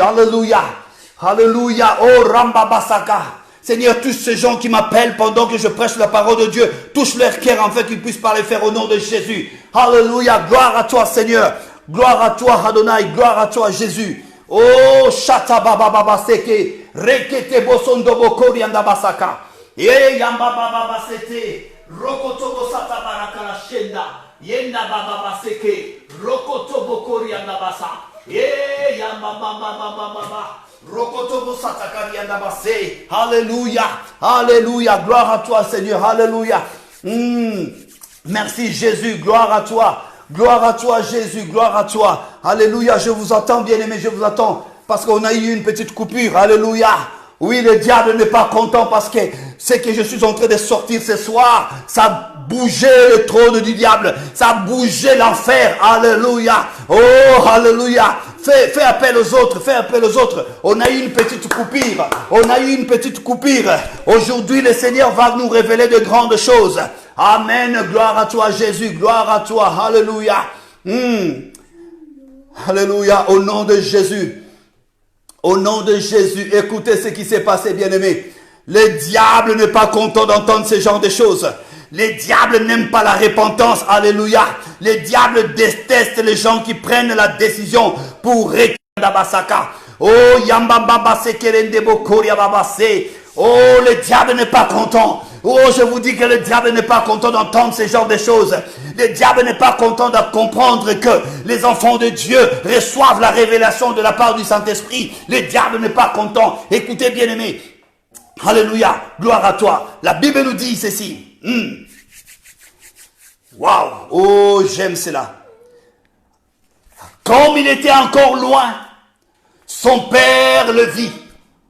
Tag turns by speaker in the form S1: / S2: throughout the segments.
S1: Alléluia. Alléluia. Oh Rambabasaka. Seigneur, tous ces gens qui m'appellent pendant que je prêche la parole de Dieu, touche leur cœur afin qu'ils puissent parler faire au nom de Jésus. Alléluia. Gloire à toi, Seigneur. Gloire à toi, Adonai. Gloire à toi, Jésus. Oh, Shata Baba Baba Seke. Rekete Bosondo Bokori Andabasaka. Eh, Yamba Baba Sete. Rokotobo Sata Barakala Shenda. Yenda Baba Seke. Rokotobo Kori Andabasa. Eh, Yamba Baba. Alléluia, alléluia, gloire à toi Seigneur, alléluia. Merci Jésus, gloire à toi Jésus, gloire à toi. Alléluia, je vous attends bien-aimé, je vous attends parce qu'on a eu une petite coupure, alléluia. Oui, le diable n'est pas content parce que c'est que je suis en train de sortir ce soir, ça a bougé le trône du diable, ça a bougé l'enfer, alléluia. Oh, alléluia. Fais appel aux autres, fais appel aux autres. On a eu une petite coupure. Aujourd'hui, le Seigneur va nous révéler de grandes choses. Amen. Gloire à toi, Jésus. Gloire à toi. Alléluia. Alléluia. Au nom de Jésus. Au nom de Jésus. Écoutez ce qui s'est passé, bien-aimés. Le diable n'est pas content d'entendre ce genre de choses. Les diables n'aiment pas la repentance. Alléluia. Les diables détestent les gens qui prennent la décision pour Rekandabasaka. Oh, Yambamba Sekerendebo Koria Babase. Oh, le diable n'est pas content. Oh, je vous dis que le diable n'est pas content d'entendre ce genre de choses. Le diable n'est pas content de comprendre que les enfants de Dieu reçoivent la révélation de la part du Saint-Esprit. Le diable n'est pas content. Écoutez, bien-aimés. Alléluia. Gloire à toi. La Bible nous dit ceci. Waouh! Oh, j'aime cela. Comme il était encore loin, son père le vit.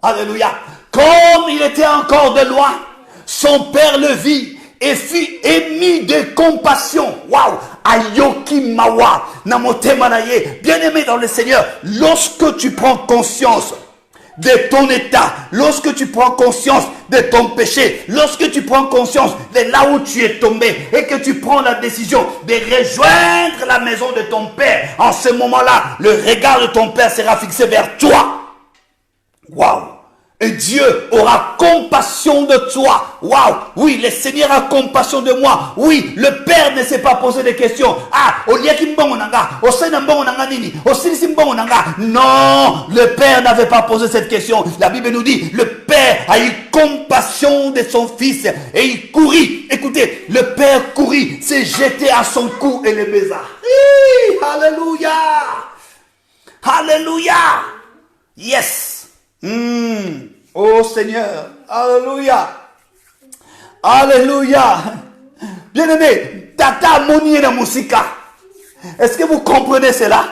S1: Alléluia. Comme il était encore de loin, son père le vit et fut ému de compassion. Waouh! Ayoki mawa. Namotema naye. Bien-aimé dans le Seigneur, lorsque tu prends conscience de ton état, lorsque tu prends conscience de ton péché, lorsque tu prends conscience de là où tu es tombé et que tu prends la décision de rejoindre la maison de ton père, en ce moment-là, le regard de ton père sera fixé vers toi. Waouh! Et Dieu aura compassion de toi. Waouh! Oui, le Seigneur a compassion de moi. Oui, le Père ne s'est pas posé de questions. Ah, non, le Père n'avait pas posé cette question. La Bible nous dit, le Père a eu compassion de son fils et il courut. Écoutez, le Père courut, s'est jeté à son cou et le baisa. Alléluia! Alléluia! Yes! Oh Seigneur, alléluia, alléluia. Bien-aimé, tata moni na musika. Est-ce que vous comprenez cela?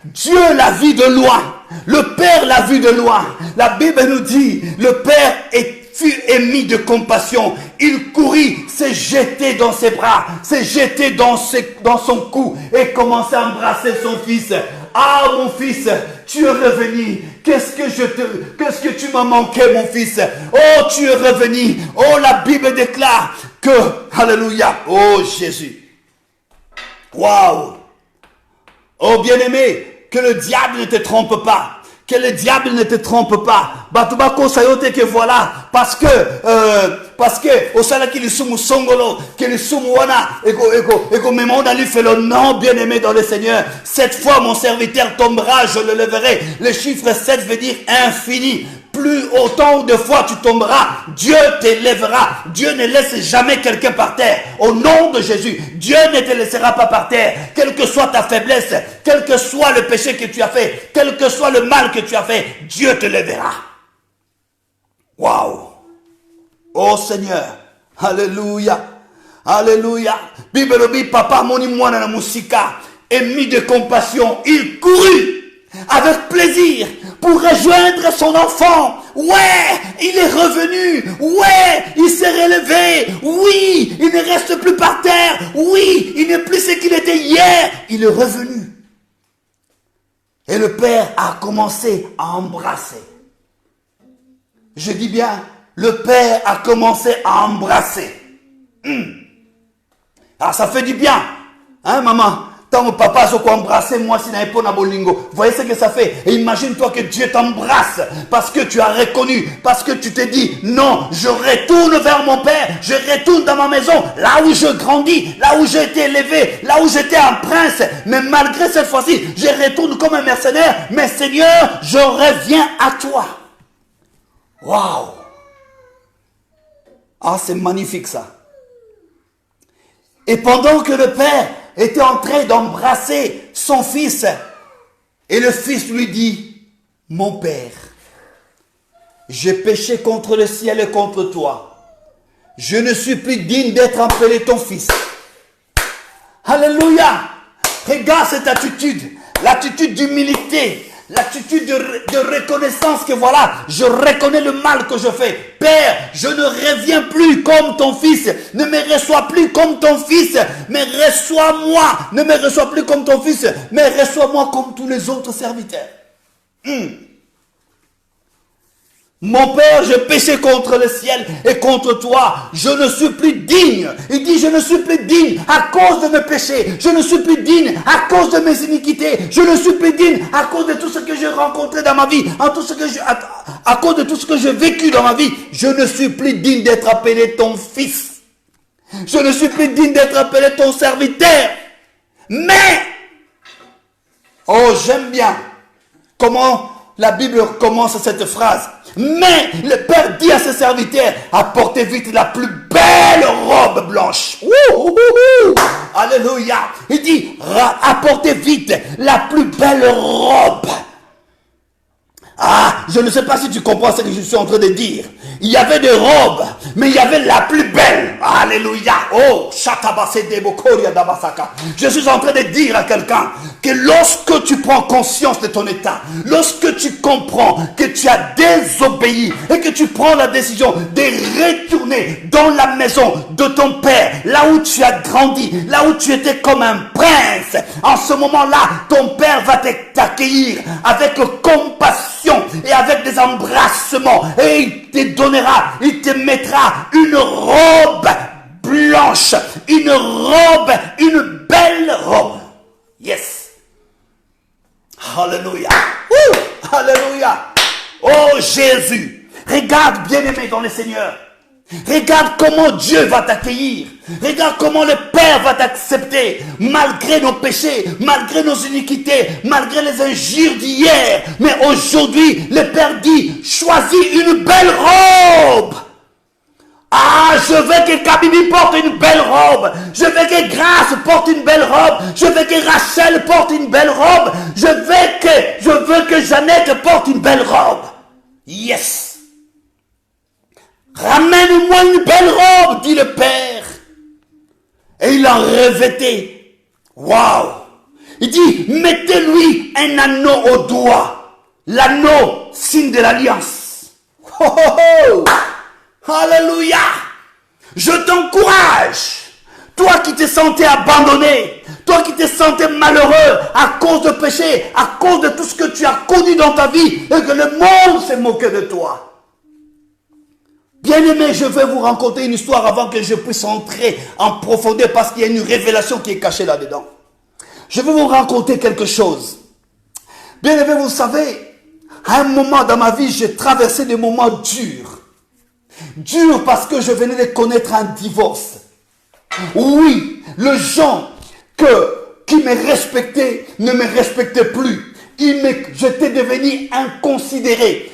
S1: Dieu l'a vu de loin, le Père l'a vu de loin. La Bible nous dit, le Père fut ému de compassion. Il courut, s'est jeté dans ses bras, s'est jeté dans son cou et commençait à embrasser son fils. Ah mon fils, tu es revenu. Qu'est-ce que tu m'as manqué mon fils? Oh, tu es revenu. Oh, la Bible déclare que, alléluia, oh Jésus. Waouh. Oh bien-aimé, que le diable ne te trompe pas. Que le diable ne te trompe pas. Batubako sayote que voilà. Parce que, au sala qui le sumu songolo, que le sumu wana, ego memonda lui fait le nom bien-aimé dans le Seigneur. Cette fois, mon serviteur tombera, je le leverai. Le chiffre 7 veut dire infini. Plus autant de fois tu tomberas, Dieu t'élèvera. Dieu ne laisse jamais quelqu'un par terre. Au nom de Jésus, Dieu ne te laissera pas par terre. Quelle que soit ta faiblesse, quel que soit le péché que tu as fait, quel que soit le mal que tu as fait, Dieu te lèvera. Waouh! Oh Seigneur, alléluia, alléluia. Bible dit, papa moni mwana na musika, ému de compassion, il courut avec plaisir pour rejoindre son enfant. Ouais, il est revenu. Ouais, il s'est relevé. Oui, il ne reste plus par terre. Oui, il n'est plus ce qu'il était hier. Il est revenu. Et le père a commencé à embrasser. Je dis bien, le père a commencé à embrasser. Ah, ça fait du bien. Hein, maman? Tant mon papa se embrasser, moi, si n'a pas na bolingo. Vous voyez ce que ça fait? Et imagine-toi que Dieu t'embrasse parce que tu as reconnu, parce que tu te dis, non, je retourne vers mon Père, je retourne dans ma maison, là où je grandis, là où j'ai été élevé, là où j'étais un prince. Mais malgré cette fois-ci, je retourne comme un mercenaire. Mais Seigneur, je reviens à toi. Waouh! Ah, c'est magnifique ça. Et pendant que le Père était en train d'embrasser son fils, et le fils lui dit, mon Père, j'ai péché contre le ciel et contre toi. Je ne suis plus digne d'être appelé ton fils. Alléluia! Regarde cette attitude, l'attitude d'humilité, l'attitude de reconnaissance que voilà, je reconnais le mal que je fais. Père, je ne reviens plus comme ton fils. Ne me reçois plus comme ton fils, mais reçois-moi. Ne me reçois plus comme ton fils, mais reçois-moi comme tous les autres serviteurs. Mon Père, j'ai péché contre le ciel et contre toi. Je ne suis plus digne. Il dit, je ne suis plus digne à cause de mes péchés. Je ne suis plus digne à cause de mes iniquités. Je ne suis plus digne à cause de tout ce que j'ai rencontré dans ma vie. À cause de tout ce que j'ai vécu dans ma vie. Je ne suis plus digne d'être appelé ton fils. Je ne suis plus digne d'être appelé ton serviteur. Mais, oh, j'aime bien comment la Bible commence cette phrase. Mais le Père dit à ses serviteurs, apportez vite la plus belle robe blanche. Alléluia. Il dit, apportez vite la plus belle robe. Ah, je ne sais pas si tu comprends ce que je suis en train de dire. Il y avait des robes, mais il y avait la plus belle. Alléluia. Oh, je suis en train de dire à quelqu'un que lorsque tu prends conscience de ton état, lorsque tu comprends que tu as désobéi et que tu prends la décision de retourner dans la maison de ton père, là où tu as grandi, là où tu étais comme un prince, en ce moment-là, ton père va t'accueillir avec compassion et avec des embrassements, et il te donnera, il te mettra une robe blanche, une belle robe. Yes. Alléluia. Alléluia. Oh Jésus, regarde bien-aimé dans le Seigneur. Regarde comment Dieu va t'accueillir. Regarde comment le Père va t'accepter. Malgré nos péchés, malgré nos iniquités, malgré les injures d'hier. Mais aujourd'hui, le Père dit, choisis une belle robe. Ah, je veux que Kabibi porte une belle robe. Je veux que Grâce porte une belle robe. Je veux que Rachel porte une belle robe. Je veux que Jeannette porte une belle robe. Yes. Ramène-moi une belle robe, dit le Père. Et il en revêtait. Waouh! Il dit, mettez-lui un anneau au doigt. L'anneau, signe de l'alliance. Oh, oh, oh. Alléluia! Je t'encourage. Toi qui te sentais abandonné, toi qui te sentais malheureux à cause de péché, à cause de tout ce que tu as connu dans ta vie et que le monde s'est moqué de toi. Bien-aimé, je vais vous raconter une histoire avant que je puisse entrer en profondeur parce qu'il y a une révélation qui est cachée là-dedans. Je vais vous raconter quelque chose. Bien-aimé, vous savez, à un moment dans ma vie, j'ai traversé des moments durs. Durs parce que je venais de connaître un divorce. Oui, les gens qui me respectaient ne me respectaient plus. J'étais devenu inconsidéré.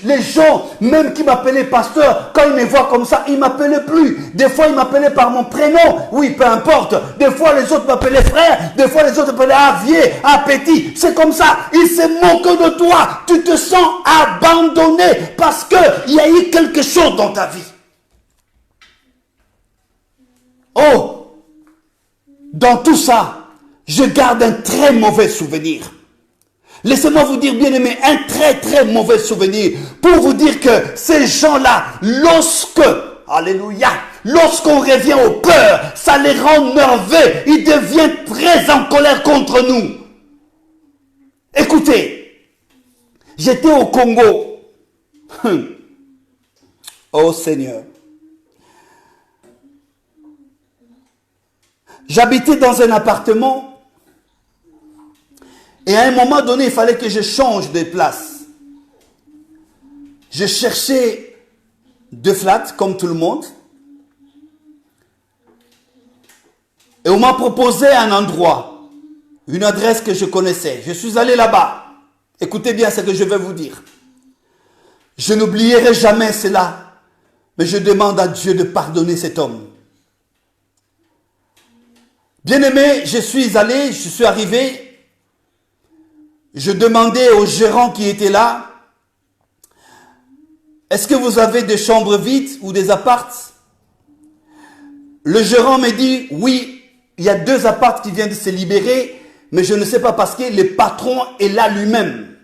S1: Les gens, même qui m'appelaient pasteur, quand ils me voient comme ça, ils ne m'appelaient plus. Des fois, ils m'appelaient par mon prénom. Oui, peu importe. Des fois, les autres m'appelaient frère. Des fois, les autres m'appelaient vieux, petit. C'est comme ça. Ils se moquent de toi. Tu te sens abandonné parce qu'il y a eu quelque chose dans ta vie. Oh, dans tout ça, je garde un très mauvais souvenir. Laissez-moi vous dire, bien aimé, un très très mauvais souvenir pour vous dire que ces gens-là, alléluia, lorsqu'on revient aux peurs, ça les rend nerveux, ils deviennent très en colère contre nous. Écoutez, j'étais au Congo. Oh Seigneur. J'habitais dans un appartement Et à un moment donné, il fallait que je change de place. Je cherchais deux flats, comme tout le monde. Et on m'a proposé un endroit, une adresse que je connaissais. Je suis allé là-bas. Écoutez bien ce que je vais vous dire. Je n'oublierai jamais cela, mais je demande à Dieu de pardonner cet homme. Bien-aimé, je suis arrivé, je demandais au gérant qui était là, est-ce que vous avez des chambres vides ou des apparts? Le gérant me dit, oui, il y a 2 apparts qui viennent de se libérer, mais je ne sais pas parce que le patron est là lui-même.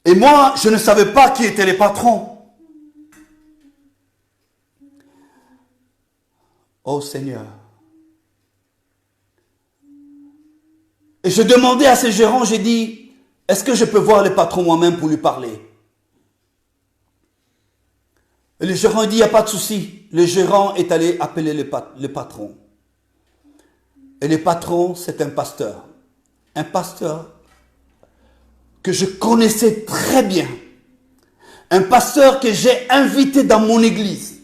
S1: Et moi, je ne savais pas qui était le patron. Oh Seigneur. Et je demandais à ce gérant, j'ai dit, est-ce que je peux voir le patron moi-même pour lui parler? Et le gérant dit, il n'y a pas de souci. Le gérant est allé appeler le patron. Et le patron, c'est un pasteur. Un pasteur que je connaissais très bien. Un pasteur que j'ai invité dans mon église.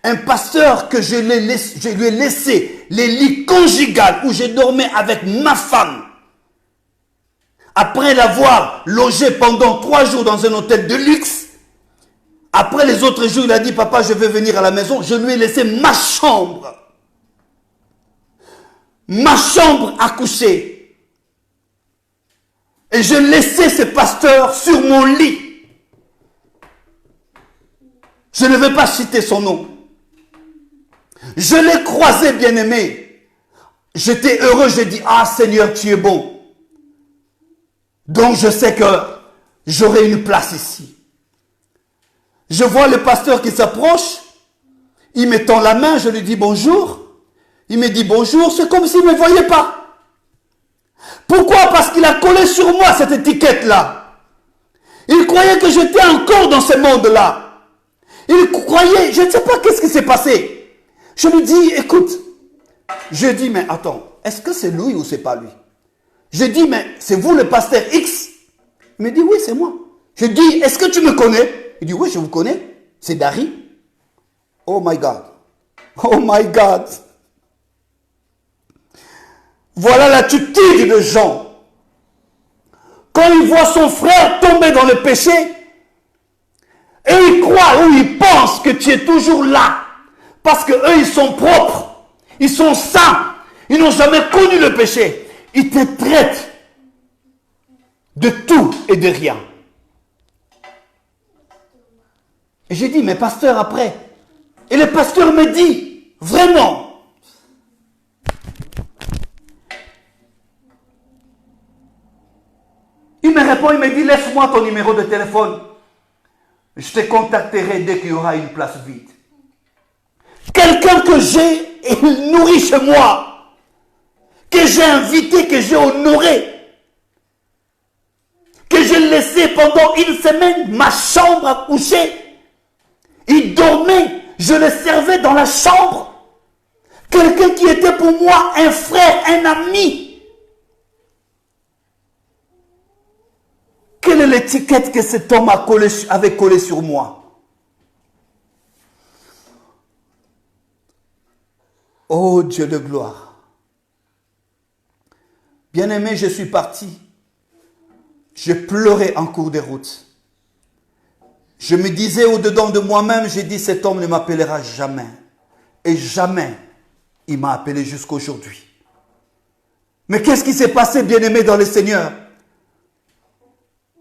S1: Un pasteur que je lui ai laissé les lits conjugales où je dormais avec ma femme. Après l'avoir logé pendant 3 jours dans un hôtel de luxe, après les autres jours, il a dit, papa, je vais venir à la maison. Je lui ai laissé ma chambre. Ma chambre à coucher. Et je laissais ce pasteur sur mon lit. Je ne vais pas citer son nom. Je l'ai croisé, bien-aimé. J'étais heureux, j'ai dit, ah Seigneur, tu es bon. Donc je sais que j'aurai une place ici. Je vois le pasteur qui s'approche. Il me tend la main, je lui dis bonjour. Il me dit bonjour, c'est comme s'il ne me voyait pas. Pourquoi? Parce qu'il a collé sur moi cette étiquette-là. Il croyait que j'étais encore dans ce monde-là. Il croyait, je ne sais pas qu'est-ce qui s'est passé. Je lui dis, écoute, je dis, mais attends, est-ce que c'est lui ou c'est pas lui? Je dis, mais c'est vous le pasteur X? Il me dit, oui, c'est moi. Je dis, est-ce que tu me connais? Il dit, oui, je vous connais. C'est Dari. Oh my God. Oh my God. Voilà l'attitude de Jean. Quand il voit son frère tomber dans le péché, et il croit ou il pense que tu es toujours là, parce que eux ils sont propres, ils sont saints, ils n'ont jamais connu le péché. Ils te traitent de tout et de rien. Et j'ai dit, mais pasteur, après. Et le pasteur me dit, vraiment. Il me répond, il me dit, laisse-moi ton numéro de téléphone. Je te contacterai dès qu'il y aura une place vide. Quelqu'un que j'ai nourri chez moi, que j'ai invité, que j'ai honoré, que j'ai laissé pendant une semaine ma chambre à coucher. Il dormait, je le servais dans la chambre. Quelqu'un qui était pour moi un frère, un ami. Quelle est l'étiquette que cet homme avait collée sur moi? Oh Dieu de gloire. Bien-aimé, je suis parti. Je pleurais en cours de route. Je me disais au-dedans de moi-même, j'ai dit, cet homme ne m'appellera jamais. Et jamais il m'a appelé jusqu'aujourd'hui. Mais qu'est-ce qui s'est passé, bien-aimé, dans le Seigneur?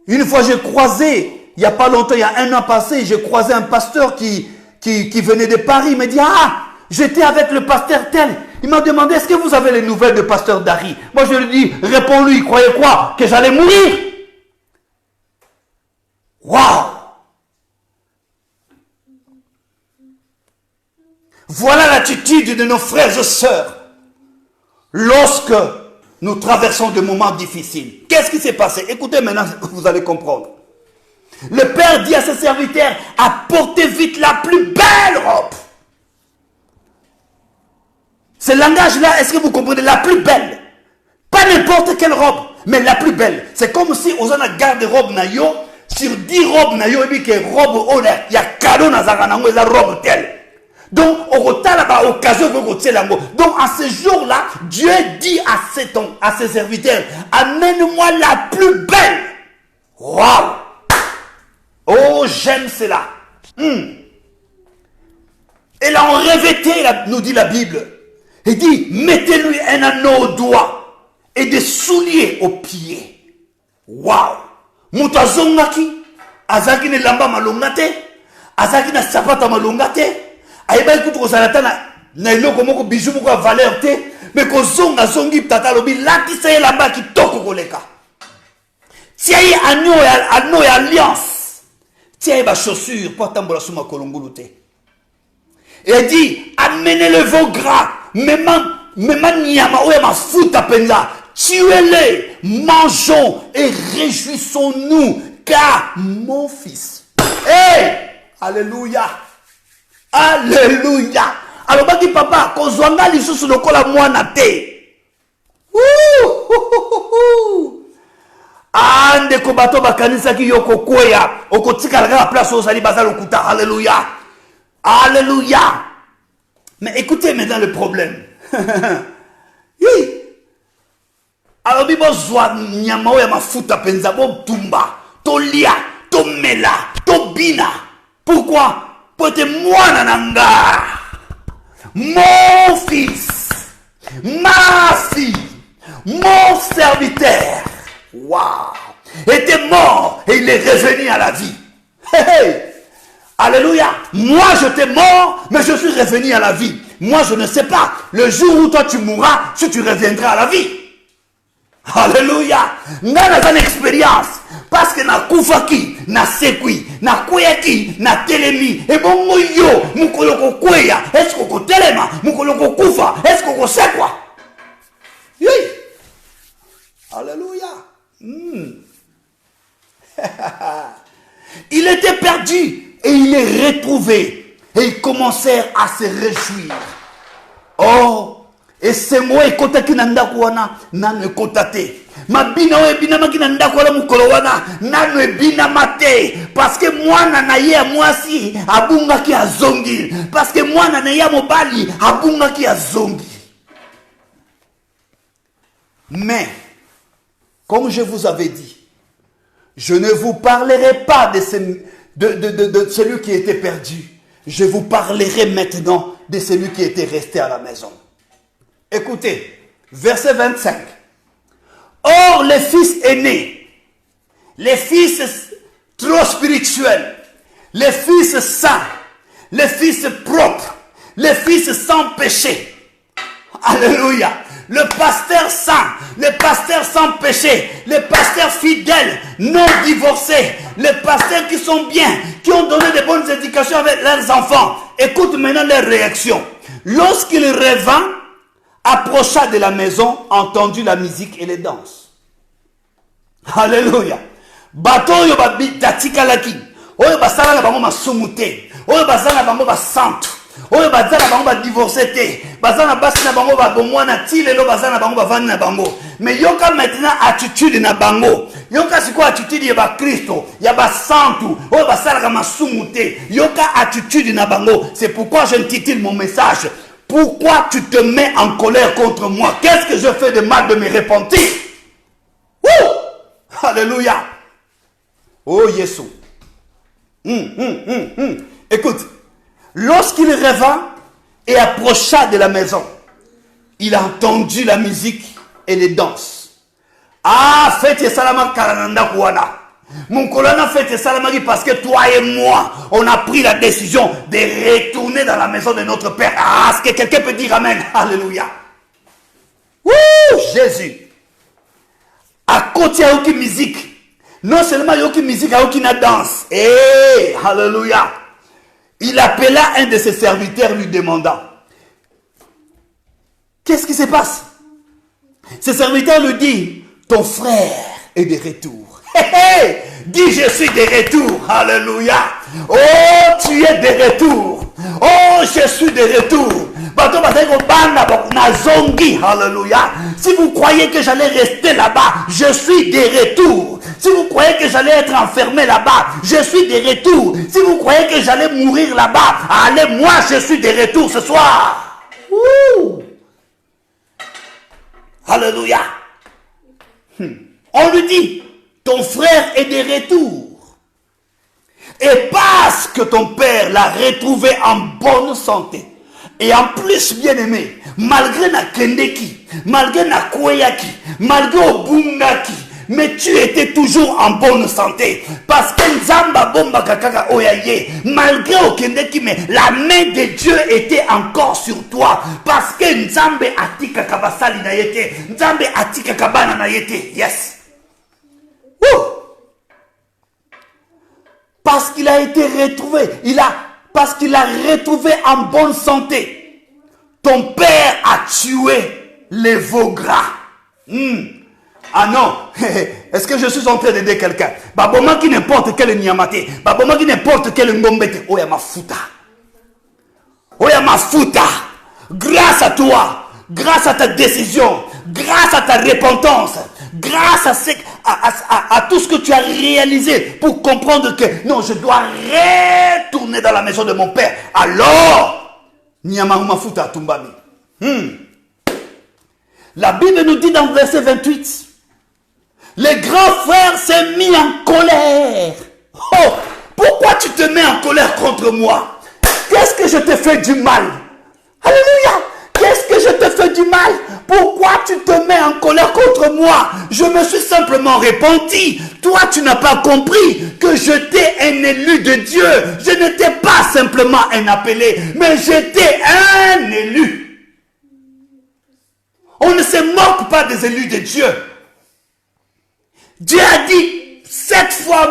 S1: Une fois, j'ai croisé, il n'y a pas longtemps, il y a 1 an passé, j'ai croisé un pasteur qui venait de Paris. Il m'a dit, ah, j'étais avec le pasteur tel. Il m'a demandé, est-ce que vous avez les nouvelles de pasteur Dari? Moi, je lui ai dit, réponds-lui, il croyait quoi? Que j'allais mourir? Waouh! Voilà l'attitude de nos frères et sœurs lorsque nous traversons des moments difficiles. Qu'est-ce qui s'est passé? Écoutez maintenant, vous allez comprendre. Le Père dit à ses serviteurs, apportez vite la plus belle robe. Ce langage-là, est-ce que vous comprenez? La plus belle. Pas n'importe quelle robe, mais la plus belle. C'est comme si on a garde robe na yo, sur 10 robes na yo, et puis que robe, il y a cadeau na zaranango, et la robe telle. Donc, on retard là-bas, occasion de côté là. Donc, à ce jour-là, Dieu dit à ses serviteurs, amène-moi la plus belle. Waouh! Oh, j'aime cela. Et là, on revêtait, nous dit la Bible. Il dit, mettez-lui un anneau au doigt et des souliers aux pieds. Waouh! Moutazongaki, azaki ne lamba malongate, azaki na sapata malongate. Aïba écoute aux alatana, na iloko moko bijou moko valeur te, mais ko zonga zongi tata lobi lati se lamba ki toko koleka. Tiens anneau et alliance. Tiens ba chaussure pour tambola suma kolongulu te. Et elle dit, amenez le veau gras, même nyama ou ma futa penza, tuez-les, mangeons et réjouissons-nous, car mon fils. Hey! Alléluia! Alléluia! Alors, bah, dit papa, qu'on zonga les sous le col à moi na te. Ande ko bato bakanisa ki yoko kweya, oko tika la place au sali bazal okuta. Alléluia! Alléluia! Mais écoutez maintenant le problème. Oui. Alors, bibo zwa nyamao ya mafuta penza bo tumba, to lia, to mela, to bina. Pourquoi? Pour être moi nananga. Mon fils, ma fille, mon serviteur, waouh, était mort et il est revenu à la vie. Hey, hey. Alléluia. Moi, je t'ai mort, mais je suis revenu à la vie. Moi, je ne sais pas. Le jour où toi, tu mourras, si tu reviendras à la vie. Alléluia. N'a une expérience. Parce que na kufaki, na sekui, na kweki, na telemi. Et bon, yo, mukoloko kweya. Est-ce qu'on telema? Mukoloko kufa. Est-ce qu'on sait quoi? Oui. Alléluia. Il était perdu. Et il est retrouvé. Et ils commencèrent à se réjouir. Oh, et ces mots écoute qui n'anda kwana nan écoute. Ma bina o bina makina nda kola mukolo wana nan bina mate parce que moi nanaye moi si abunga ki azongi parce que moi nanaye mobali abunga ki azongi. Mais comme je vous avais dit, je ne vous parlerai pas de celui qui était perdu. Je vous parlerai maintenant de celui qui était resté à la maison. Écoutez, verset 25. Or, les fils aînés, les fils trop spirituels, les fils saints, les fils propres, les fils sans péché. Alléluia. Le pasteur saint, les pasteurs sans péché, les pasteurs fidèles, non divorcés, les pasteurs qui sont bien, qui ont donné de bonnes éducations avec leurs enfants. Écoute maintenant leur réaction. Lorsqu'il revint, approcha de la maison, entendit la musique et les danses. Alléluia. Bato yo babi tatikalaki. Oyo basala na bango masumute. Oyo basala na bango basantu. Oyo bazana bango ba divorcé te. Bazana basi na bango ba bomwana ti lelo bazana bango ba vandi na bango. Mais yoka maintenant attitude na bango. Yoka siko attitude ya ba Kristo, ya ba santu. Oyo basala ka masumu te. Yoka attitude na bango. C'est pourquoi j'intitule mon message. Pourquoi tu te mets en colère contre moi? Qu'est-ce que je fais de mal de me repentir? Alléluia. Oh Jésus. Écoute. Lorsqu'il revint et approcha de la maison, il a entendu la musique et les danses. Ah, faites salama karananda kouana. Mon colonel fait salama parce que toi et moi, on a pris la décision de retourner dans la maison de notre Père. Ah, est-ce que quelqu'un peut dire Amen? Alléluia. Ouh, Jésus. À côté, il y a aucune musique. Non seulement il y a aucune musique, il y a aucune danse. Eh, alléluia. Il appela un de ses serviteurs lui demandant, qu'est-ce qui se passe? Ce serviteur lui dit, ton frère est de retour. Dis, je suis de retour. Alléluia. Oh, tu es de retour. Oh, Oh, je suis de retour. Alléluia. Si vous croyez que j'allais rester là-bas, je suis de retour. Si vous croyez que j'allais être enfermé là-bas, je suis de retour. Si vous croyez que j'allais mourir là-bas, allez, moi, je suis de retour ce soir. Ouh. Alléluia. On lui dit, ton frère est de retour. Et parce que ton père l'a retrouvé en bonne santé, et en plus bien aimé, malgré na kendeki, malgré na kweyaki, malgré obungaki, mais tu étais toujours en bonne santé. Parce que Nzamba bomba kakaka oyaye, malgré okendeki, mais la main de Dieu était encore sur toi. Parce que Nzambe atika kabasali na yete, Nzambe atika kabana na yete. Yes. Woo! Parce qu'il a été retrouvé, parce qu'il a retrouvé en bonne santé. Ton père a tué les veaux gras. Ah non, est-ce que je suis en train d'aider quelqu'un? Baboma qui n'importe quel niamate, baboma qui n'importe quel ngombete, oya mafuta. Oya mafuta. Grâce à toi, grâce à ta décision, grâce à ta repentance, grâce à tout ce que tu as réalisé pour comprendre que non, je dois retourner dans la maison de mon père. Alors, Nyamahuma Futa Tumbami. La Bible nous dit dans le verset 28, le grand frère s'est mis en colère. Oh, pourquoi tu te mets en colère contre moi? Qu'est-ce que je te fais du mal? Alléluia! Qu'est-ce que je te fais du mal? Pourquoi tu te mets en colère contre moi? Je me suis simplement repenti. Toi, tu n'as pas compris que j'étais un élu de Dieu. Je n'étais pas simplement un appelé, mais j'étais un élu. On ne se moque pas des élus de Dieu. Dieu a dit, cette fois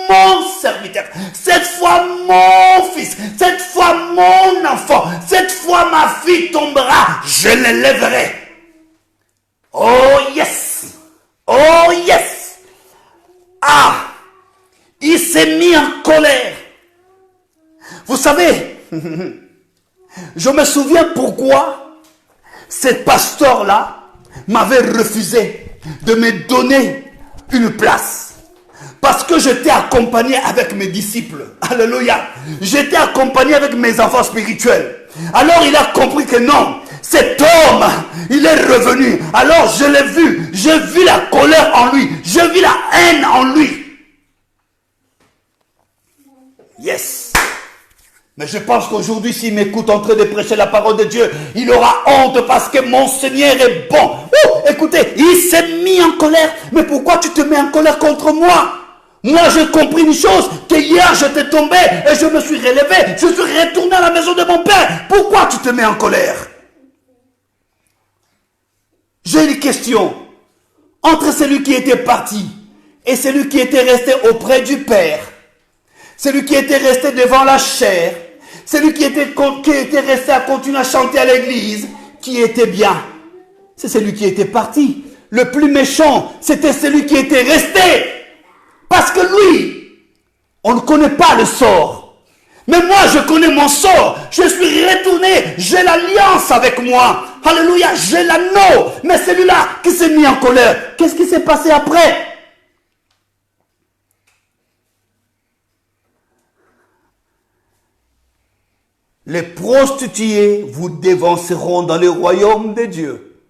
S1: mon serviteur, cette fois mon fils, cette fois mon enfant, cette fois ma fille tombera, je l'élèverai. Oh yes! Oh yes! Ah! Il s'est mis en colère. Vous savez, je me souviens pourquoi ce pasteur-là m'avait refusé de me donner une place. Parce que j'étais accompagné avec mes disciples. Alléluia. J'étais accompagné avec mes enfants spirituels. Alors il a compris que non, cet homme, il est revenu. Alors je l'ai vu. J'ai vu la colère en lui. J'ai vu la haine en lui. Yes. Mais je pense qu'aujourd'hui, s'il m'écoute en train de prêcher la parole de Dieu, il aura honte parce que mon Seigneur est bon. Écoutez, il s'est mis en colère. Mais pourquoi tu te mets en colère contre moi? Moi, j'ai compris une chose, que hier, j'étais tombé et je me suis relevé. Je suis retourné à la maison de mon père. Pourquoi tu te mets en colère? J'ai une question. Entre celui qui était parti et celui qui était resté auprès du Père, celui qui était resté devant la chair, celui qui était resté à continuer à chanter à l'église, qui était bien, c'est celui qui était parti. Le plus méchant, c'était celui qui était resté. Parce que lui, on ne connaît pas le sort. Mais moi, je connais mon sort. Je suis retourné. J'ai l'alliance avec moi. Alléluia, j'ai l'anneau. Mais celui-là qui s'est mis en colère, qu'est-ce qui s'est passé après? Les prostituées vous dévanceront dans le royaume de Dieu.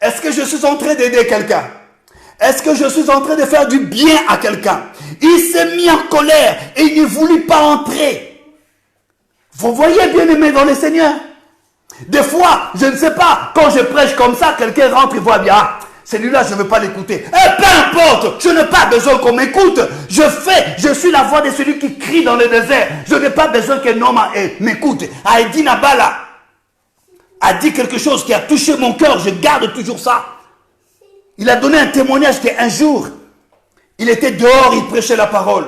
S1: Est-ce que je suis en train d'aider quelqu'un? Est-ce que je suis en train de faire du bien à quelqu'un? Il s'est mis en colère et il ne voulut pas entrer. Vous voyez, bien aimé dans le Seigneur? Des fois, je ne sais pas, quand je prêche comme ça, quelqu'un rentre et voit bien, ah, celui-là, je ne veux pas l'écouter. Eh, peu importe, je n'ai pas besoin qu'on m'écoute. Je suis la voix de celui qui crie dans le désert. Je n'ai pas besoin qu'un homme m'écoute. Aïdi Nabala a dit quelque chose qui a touché mon cœur, je garde toujours ça. Il a donné un témoignage qu'un jour, il était dehors, il prêchait la parole.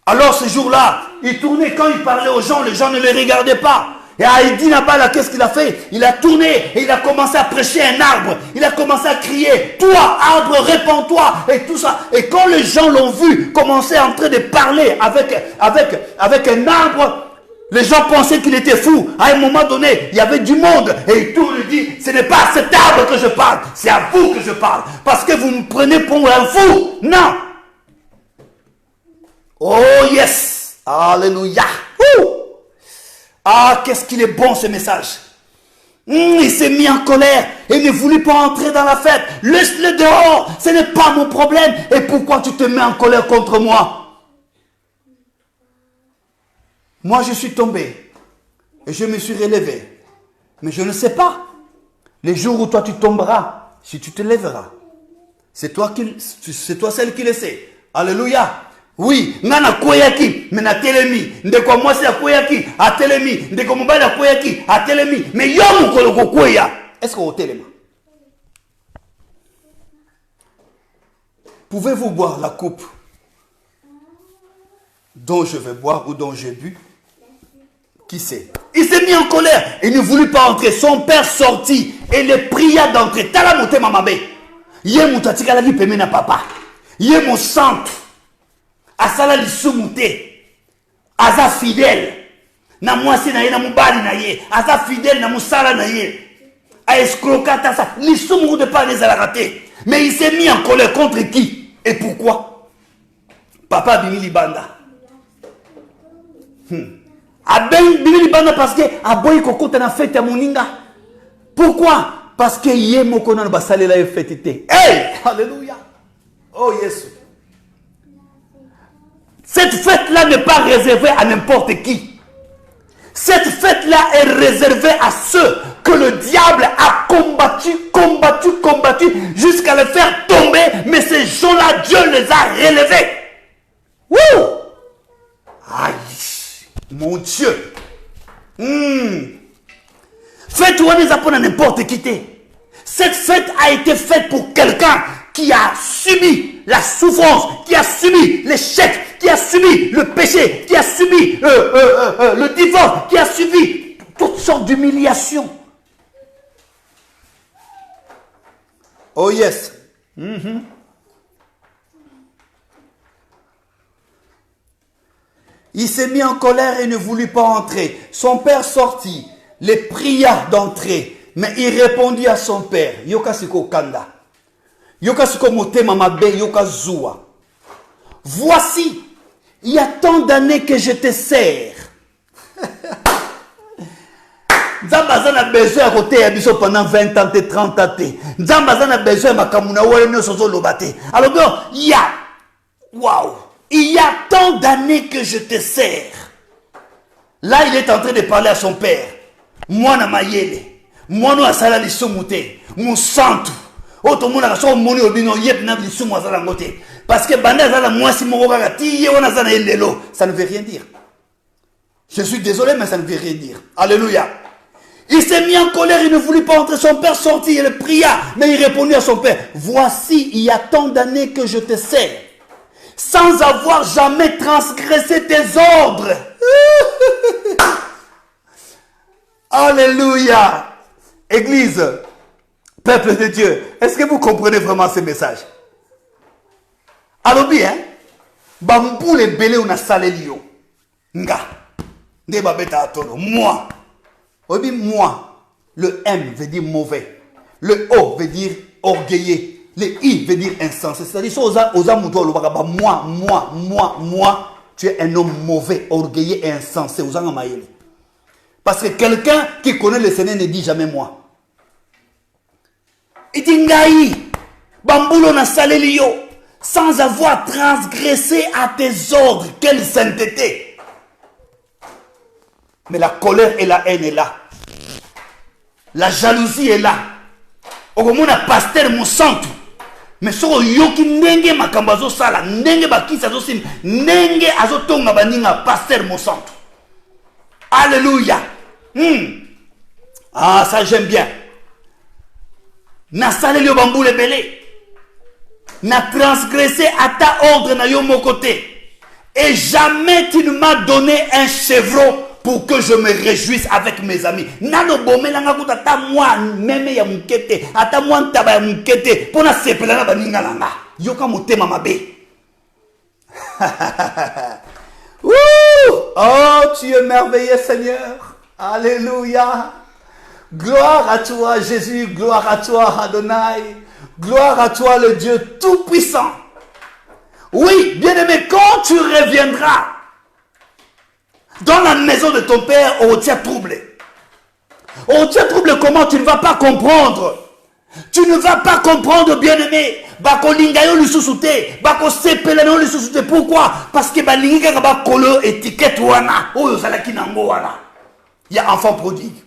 S1: Alors ce jour-là, il tournait, quand il parlait aux gens, les gens ne les regardaient pas. Et Heidi Nabala, qu'est-ce qu'il a fait? Il a tourné et il a commencé à prêcher un arbre. Il a commencé à crier, toi, arbre, répands-toi, et tout ça. Et quand les gens l'ont vu commencer en train de parler avec un arbre, les gens pensaient qu'il était fou. À un moment donné, il y avait du monde. Et il tourne et dit, ce n'est pas à cet arbre que je parle, c'est à vous que je parle. Parce que vous me prenez pour un fou. Non. Oh yes. Alléluia. Ah, qu'est-ce qu'il est bon ce message. Il s'est mis en colère et ne voulut pas entrer dans la fête. Laisse-le dehors, ce n'est pas mon problème. Et pourquoi tu te mets en colère contre moi? Moi, je suis tombé et je me suis relevé. Mais je ne sais pas. Les jours où toi tu tomberas, si tu te lèveras, c'est toi celle qui le sait. Alléluia. Oui, nana koyaki, mais na telemi. Ndeko mwasi ya koyaki, a telemi. Ndeko mobali ya koyaki, a telemi. Mais yo mukolo ko koya. Est-ce qu'on telema? Pouvez-vous boire la coupe dont je vais boire ou dont j'ai bu? Qui sait? Il s'est mis en colère et ne voulut pas entrer. Son père sortit et le pria d'entrer. Tala mote mamabe. Yé moutatika la vie peme na papa. Yé mon centre. Asala lisumute. Aza fidèle. Na mwasi na ye na mubali na ye. Aza fidèle na musala na ye. A escrocata ça. Lisumutu de pas les raté. Mais il s'est mis en colère contre qui? Et pourquoi? Papa bimi libanda. Bimi libanda parce que aboyi kokota na fête ya moninga. Pourquoi? Parce que yé moko na basale la fête té. Hey! Alléluia. Oh Jésus. Cette fête-là n'est pas réservée à n'importe qui. Cette fête-là est réservée à ceux que le diable a combattu jusqu'à les faire tomber. Mais ces gens-là, Dieu les a relevés. Wouh! Aïe! Mon Dieu! Fête où on les apprend à n'importe qui. Cette fête a été faite pour quelqu'un qui a subi la souffrance, qui a subi l'échec, qui a subi le péché, qui a subi le divorce, qui a subi toutes sortes d'humiliations. Oh yes. Il s'est mis en colère et ne voulut pas entrer. Son père sortit, les pria d'entrer, mais il répondit à son père, Yokasiko Kanda. Yokasiko motema mabe yoka zua. Voici, il y a tant d'années que je te sers. Nzambaza na besoin à côté ya biso pendant 20 ans, 30 ans. Nzambaza na besoin makamuna wale no sozo lobate. Alors bon, il y a tant d'années que je te sers. Là, il est en train de parler à son père. Moi na mayele. Moi no asala lisumute. Mon santu. Parce que ça ne veut rien dire. Je suis désolé, mais ça ne veut rien dire. Alléluia. Il s'est mis en colère, il ne voulut pas entrer. Son père sortit, il le pria, mais il répondit à son père, voici, il y a tant d'années que je te sers, sans avoir jamais transgressé tes ordres. Alléluia. Église, peuple de Dieu, est-ce que vous comprenez vraiment ce message? Alors bien, bamboule belé ou na salelio. Nga. Nde babeta atono. Moi. Obi moi. Le M veut dire mauvais. Le O veut dire orgueilleux. Le I veut dire insensé. C'est-à-dire, moi, tu es un homme mauvais, orgueilleux et insensé. Parce que quelqu'un qui connaît le Seigneur ne dit jamais moi. Il dit Ngaï, bamboulon na salelio, sans avoir transgressé à tes ordres. Quelle sainteté! Mais la colère et la haine est là. La jalousie est là. Au moment où pasteur mon centre, mais ce yoki nenge makambazo sala, nenge bakisa zo sim, nenge azotonga baninga pasteur mon centre. Alléluia. Ah, ça j'aime bien. Na salé le bambou le belé. Na transgressé à ta ordre na yo mon côté. Et jamais tu ne m'as donné un chevreau pour que je me réjouisse avec mes amis. Nano bomelanga kuta ta moi meme ya mukete, ata moi ntaba ya mukete, pona sepelana baninga langa. Yoka motema mabe. Oh, tu es merveilleux, Seigneur. Alléluia. Gloire à toi, Jésus. Gloire à toi, Adonai. Gloire à toi, le Dieu Tout-Puissant. Oui, bien-aimé, quand tu reviendras dans la maison de ton père, on tient troublé. On tient troublé comment? Tu ne vas pas comprendre. Tu ne vas pas comprendre, bien-aimé. Bakolingayo lisusuté, bakosepelano lisusuté. Pourquoi? Parce que balinga kaba kolo étiquette wana. Oh, salaki nango wana. Il y a enfant prodigue.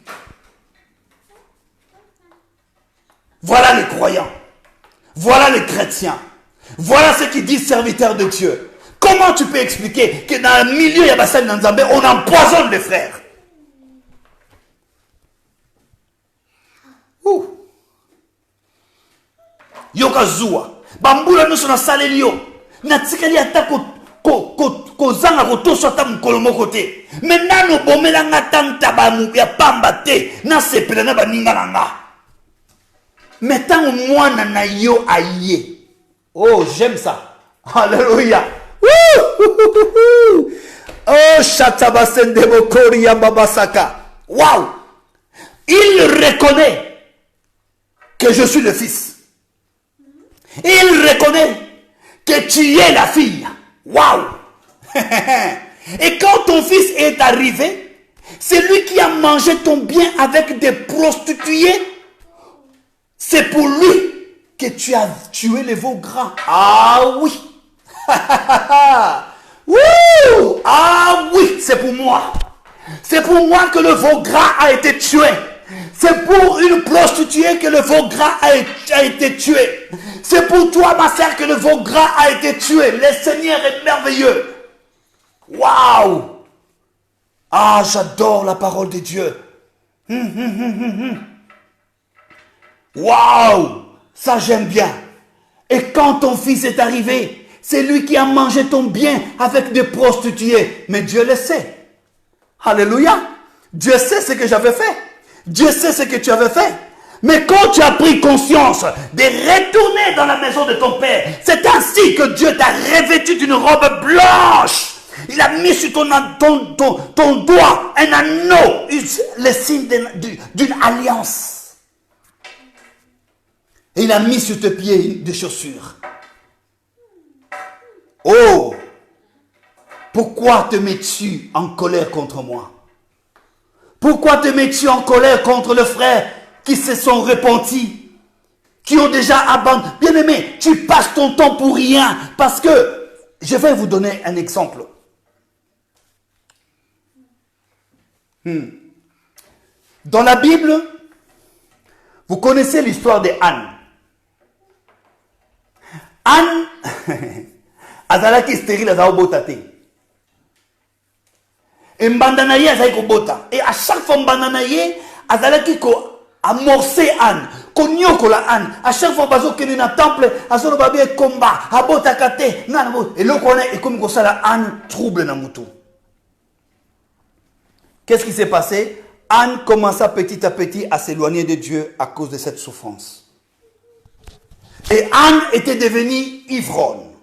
S1: Voilà les croyants. Voilà les chrétiens. Voilà ceux qui disent serviteurs de Dieu. Comment tu peux expliquer que dans le milieu Yabassane Nanzambé, on empoisonne les frères? Ouh. Yoka Zoua. Bambula nous sommes salé yo. Natikali atako ko zanga ko to sota mukolomo côté. Maintenant no bomela ngata tabamu ya pamba te na sepela na baninga nanga. Mettons moi na yo aïe. Oh, j'aime ça. Alléluia. Oh, Shatabasende Bokoria Babasaka. Waouh. Il reconnaît que je suis le fils. Il reconnaît que tu es la fille. Waouh. Et quand ton fils est arrivé, c'est lui qui a mangé ton bien avec des prostituées. C'est pour lui que tu as tué les veaux gras. Ah oui. Ah oui, c'est pour moi. C'est pour moi que le veau gras a été tué. C'est pour une prostituée que le veau gras a été tué. C'est pour toi, ma sœur, que le veau gras a été tué. Le Seigneur est merveilleux. Waouh. Ah, j'adore la parole de Dieu. Waouh. Ça, j'aime bien. Et quand ton fils est arrivé, c'est lui qui a mangé ton bien avec des prostituées. Mais Dieu le sait. Alléluia. Dieu sait ce que j'avais fait. Dieu sait ce que tu avais fait. Mais quand tu as pris conscience de retourner dans la maison de ton père, c'est ainsi que Dieu t'a revêtu d'une robe blanche. Il a mis sur ton doigt un anneau, le signe d'une alliance. Et il a mis sur tes pieds des chaussures. Oh, pourquoi te mets-tu en colère contre moi? Pourquoi te mets-tu en colère contre le frère qui se sont repentis, qui ont déjà abandonné? Bien-aimé, tu passes ton temps pour rien. Parce que, je vais vous donner un exemple. Dans la Bible, vous connaissez l'histoire de Anne. Anne, azalaki stérile azalobota. Et mbandanaye azalaki kobota. Et à chaque fois mbandanaye azalaki ko amorcer Anne, konyokola Anne. À chaque fois bazo kene na temple, azolo babie combat, abota kate, nanabo. Et loko wana et comme ko sala Anne trouble na mutu. Qu'est-ce qui s'est passé? Anne commença petit à petit à s'éloigner de Dieu à cause de cette souffrance. Et Anne était devenue ivronne.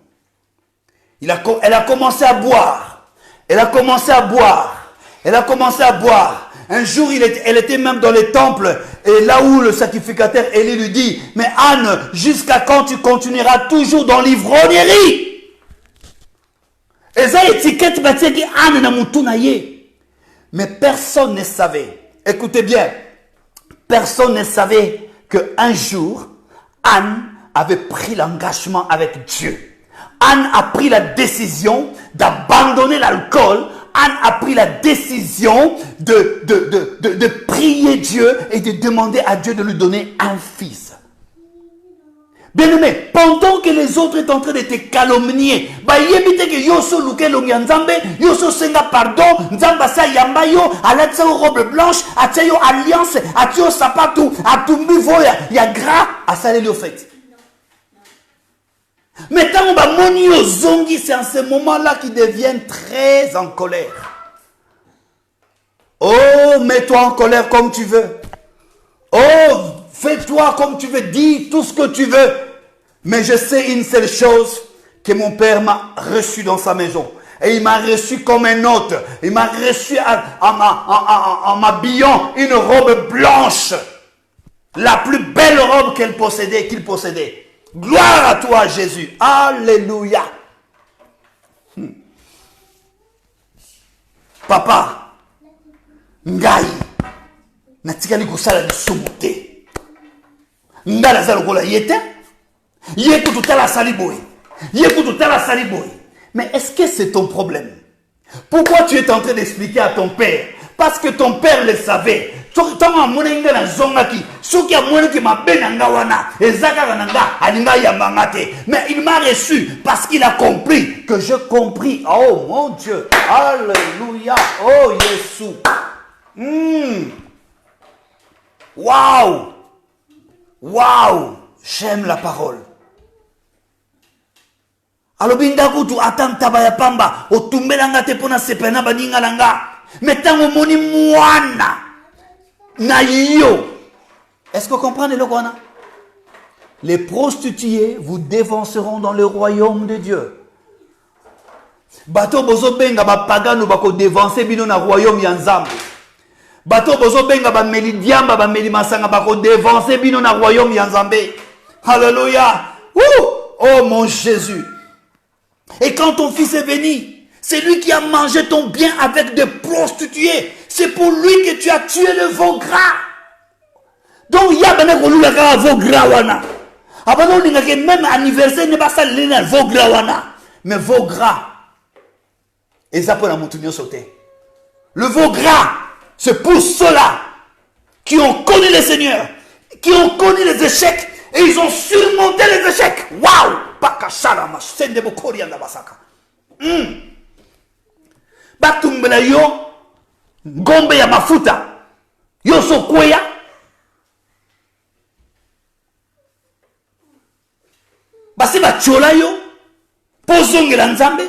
S1: Elle a commencé à boire. Elle a commencé à boire. Elle a commencé à boire. Un jour, elle était même dans le temple. Et là où le sacrificateur Élie lui dit, mais Anne, jusqu'à quand tu continueras toujours dans l'ivrognerie? Et ça, étiquette, Anne na mutu na ye. Mais personne ne savait. Écoutez bien. Personne ne savait qu'un jour, Anne avait pris l'engagement avec Dieu. Anne a pris la décision d'abandonner l'alcool. Anne a pris la décision de prier Dieu et de demander à Dieu de lui donner un fils. Bien-aimé, pendant que les autres étaient en train de te calomnier, pardon, robe blanche, alliance, sapatou, il y a gras à saler le fait. Mais quand c'est en ce moment-là qu'ils deviennent très en colère. Oh, mets-toi en colère comme tu veux. Oh, fais-toi comme tu veux, dis tout ce que tu veux. Mais je sais une seule chose, que mon père m'a reçu dans sa maison. Et il m'a reçu comme un hôte. Il m'a reçu en m'habillant une robe blanche. La plus belle robe qu'il possédait. Gloire à toi, Jésus. Alléluia. Papa, ngai, natikali kosala lisumu te. Ngai naza lokola ye te. Ye kututala sali boye. Mais est-ce que c'est ton problème? Pourquoi tu es en train d'expliquer à ton père? Parce que ton père le savait. Mais il m'a reçu parce qu'il a compris que je compris. Oh mon Dieu. Alléluia. Oh Jésus. Waouh. Waouh. J'aime la parole. Alobinda kutu atantaba ya pamba otumbelanga te pona sepena baninga langa metango moni mwana na yo. Est-ce que vous comprenez le quoi? Les prostituées vous dévanceront dans le royaume de Dieu. Bato bozo benga ba pagano bako dévancer bino na royaume ya Nzambe. Bato bozo benga ba meli diamba ba meli masanga bako dévancer bino na royaume ya Nzambe. Alléluia. Oh mon Jésus. Et quand ton fils est venu, c'est lui qui a mangé ton bien avec des prostituées. C'est pour lui que tu as tué le veau gras. Donc il y a un veau gras wana. Même anniversaire n'est pas ça le veau gras wana. Mais veau gras. Et ça peut la montagne sauter. Le veau gras, c'est pour ceux-là qui ont connu le Seigneur, qui ont connu les échecs et ils ont surmonté les échecs. Waouh! Batumbela yo ngombe ya mafuta yo sokweya basi bachola yo pozongela Nzambe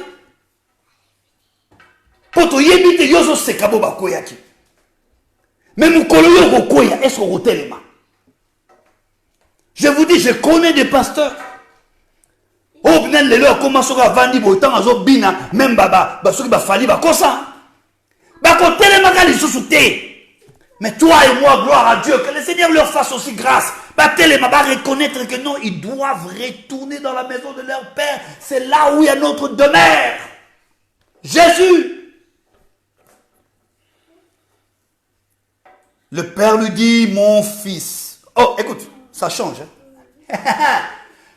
S1: poto yebite yo so sekabo bakoya ki mais mukolo yo kokoya est-ce qu'on rotelema? Je vous dis, je connais des pasteurs. Oh, bien les leurs commencent à vendre autant à Zobina, même baba, ceux qui va falloir comme ça. Mais toi et moi, gloire à Dieu, que le Seigneur leur fasse aussi grâce. Va reconnaître que non, ils doivent retourner dans la maison de leur Père. C'est là où il y a notre demeure. Jésus. Le Père lui dit, mon fils. Oh, écoute. Ça change. Hein?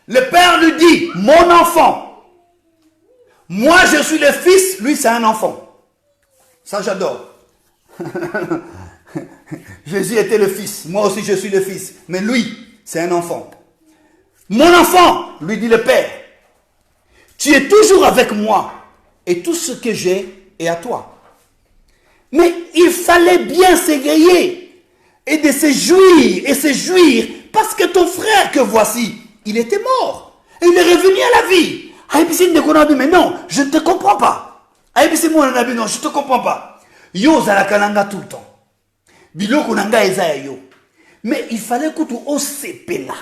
S1: Le Père lui dit, mon enfant. Moi, je suis le fils, lui, c'est un enfant. Ça, j'adore. Jésus était le fils. Moi aussi, je suis le fils. Mais lui, c'est un enfant. Mon enfant, lui dit le Père, tu es toujours avec moi. Et tout ce que j'ai est à toi. Mais il fallait bien s'égayer et de se jouir. Parce que ton frère que voici, il était mort. Et il est revenu à la vie. Mais non, je ne te comprends pas. Non, je ne te comprends pas. Yo zalakalanga tout le temps. Biloko nanga eza yo. Mais il fallait que tu osepela.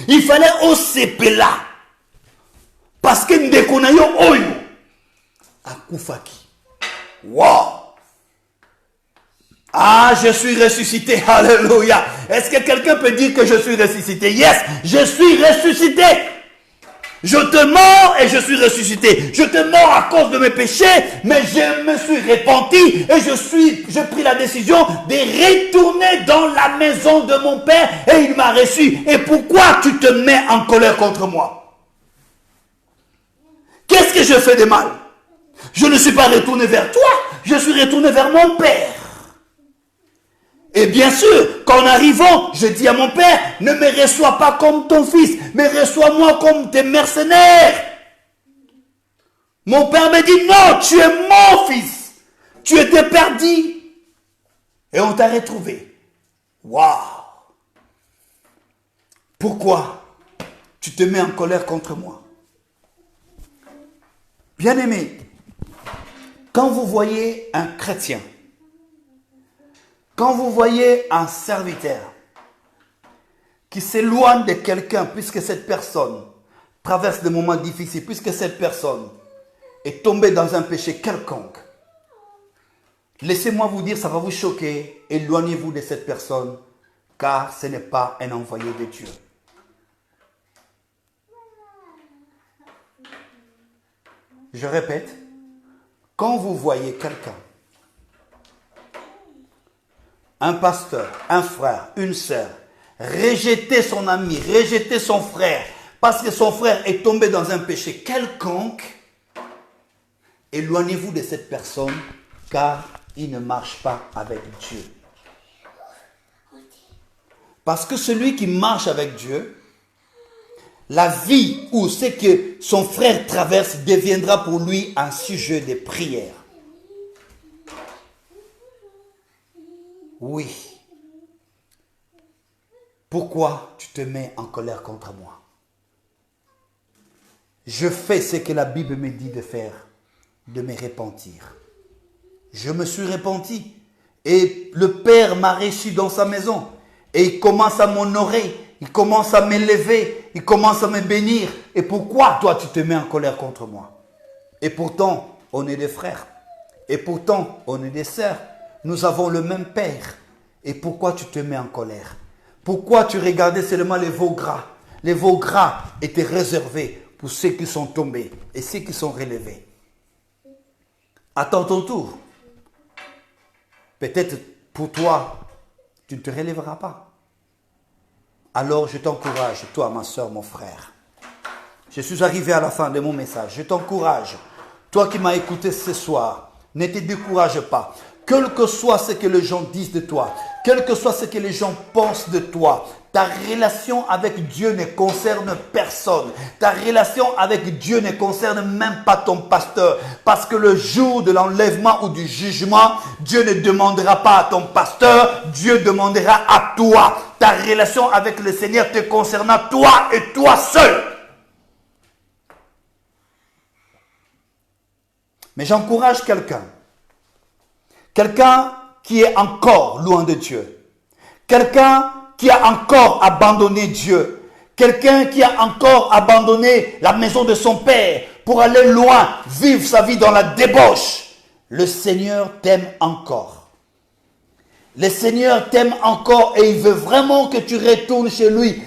S1: Il fallait osepela. Parce que ndekona yo oyo akufaki. Wow. Ah, je suis ressuscité. Alléluia. Est-ce que quelqu'un peut dire que je suis ressuscité? Yes, je suis ressuscité. Je te mords et je suis ressuscité. Je te mords à cause de mes péchés, mais je me suis repenti et j'ai pris la décision de retourner dans la maison de mon Père et il m'a reçu. Et pourquoi tu te mets en colère contre moi? Qu'est-ce que je fais de mal? Je ne suis pas retourné vers toi, je suis retourné vers mon Père. Et bien sûr, qu'en arrivant, je dis à mon Père, ne me reçois pas comme ton fils, mais reçois-moi comme tes mercenaires. Mon Père me dit, non, tu es mon fils. Tu étais perdu. Et on t'a retrouvé. Waouh. Pourquoi tu te mets en colère contre moi? Bien-aimé, Quand vous voyez un chrétien, quand vous voyez un serviteur qui s'éloigne de quelqu'un puisque cette personne traverse des moments difficiles, puisque cette personne est tombée dans un péché quelconque, laissez-moi vous dire, ça va vous choquer, éloignez-vous de cette personne, car ce n'est pas un envoyé de Dieu. Je répète, quand vous voyez quelqu'un, un pasteur, un frère, une sœur, rejeter son ami, rejeter son frère, parce que son frère est tombé dans un péché quelconque, éloignez-vous de cette personne, car il ne marche pas avec Dieu. Parce que celui qui marche avec Dieu, la vie ou ce que son frère traverse deviendra pour lui un sujet de prière. Oui. Pourquoi tu te mets en colère contre moi? Je fais ce que la Bible me dit de faire, de me repentir. Je me suis repenti et le Père m'a reçu dans sa maison et il commence à m'honorer, il commence à m'élever, il commence à me bénir. Et pourquoi toi tu te mets en colère contre moi? Et pourtant, on est des frères. Et pourtant, on est des sœurs. Nous avons le même Père. Et pourquoi tu te mets en colère? Pourquoi tu regardais seulement les veaux gras? Les veaux gras étaient réservés pour ceux qui sont tombés et ceux qui sont relevés. Attends ton tour. Peut-être pour toi, tu ne te relèveras pas. Alors je t'encourage, toi ma soeur, mon frère. Je suis arrivé à la fin de mon message. Je t'encourage. Toi qui m'as écouté ce soir, ne te décourage pas. Quel que soit ce que les gens disent de toi, quel que soit ce que les gens pensent de toi, ta relation avec Dieu ne concerne personne. Ta relation avec Dieu ne concerne même pas ton pasteur. Parce que le jour de l'enlèvement ou du jugement, Dieu ne demandera pas à ton pasteur, Dieu demandera à toi. Ta relation avec le Seigneur te concernera toi et toi seul. Mais j'encourage quelqu'un qui est encore loin de Dieu, quelqu'un qui a encore abandonné Dieu, quelqu'un qui a encore abandonné la maison de son père pour aller loin, vivre sa vie dans la débauche. Le Seigneur t'aime encore. Le Seigneur t'aime encore et il veut vraiment que tu retournes chez lui,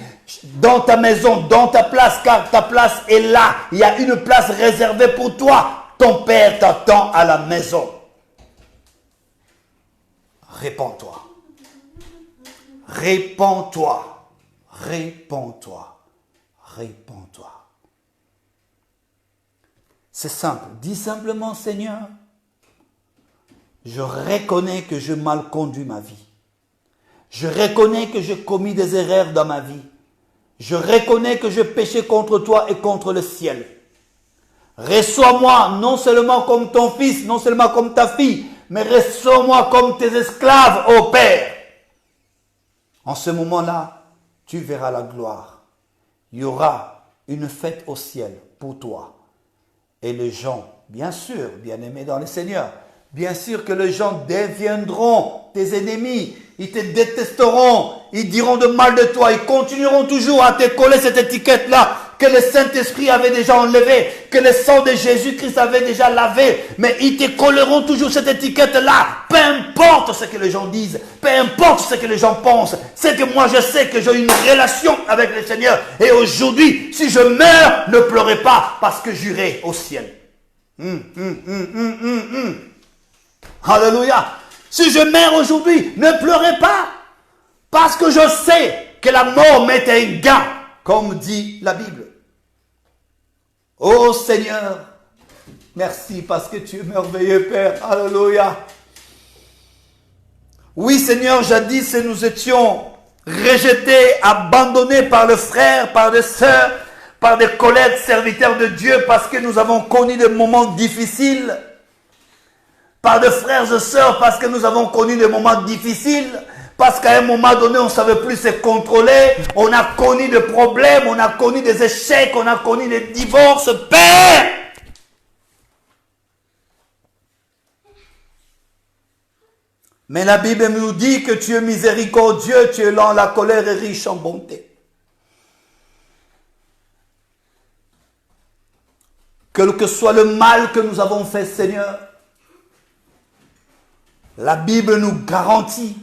S1: dans ta maison, dans ta place, car ta place est là. Il y a une place réservée pour toi. Ton Père t'attend à la maison. Répands-toi. Répands-toi. Répands-toi. Répands-toi. C'est simple. Dis simplement, Seigneur, je reconnais que j'ai mal conduit ma vie. Je reconnais que j'ai commis des erreurs dans ma vie. Je reconnais que j'ai péché contre toi et contre le ciel. Reçois-moi non seulement comme ton fils, non seulement comme ta fille, mais reçois-moi comme tes esclaves, ô Père. En ce moment-là, tu verras la gloire. Il y aura une fête au ciel pour toi. Et les gens, bien sûr, bien-aimés dans le Seigneur, bien sûr que les gens deviendront tes ennemis. Ils te détesteront. Ils diront de mal de toi. Ils continueront toujours à te coller cette étiquette-là que le Saint-Esprit avait déjà enlevé, que le sang de Jésus-Christ avait déjà lavé. Mais ils te colleront toujours cette étiquette-là. Peu importe ce que les gens disent, peu importe ce que les gens pensent. C'est que moi je sais que j'ai une relation avec le Seigneur. Et aujourd'hui, si je meurs, ne pleurez pas parce que j'irai au ciel. Alléluia. Si je meurs aujourd'hui, ne pleurez pas. Parce que je sais que la mort m'est un gain, comme dit la Bible. Oh Seigneur, merci parce que tu es merveilleux, Père. Alléluia. Oui Seigneur, jadis nous étions rejetés, abandonnés par le frère, par des sœurs, par des collègues serviteurs de Dieu parce que nous avons connu des moments difficiles. Par des frères et sœurs parce que nous avons connu des moments difficiles. Parce qu'à un moment donné, on ne savait plus se contrôler. On a connu des problèmes, on a connu des échecs, on a connu des divorces. Père! Mais la Bible nous dit que tu es miséricordieux, tu es lent à la colère et riche en bonté. Quel que soit le mal que nous avons fait, Seigneur, la Bible nous garantit,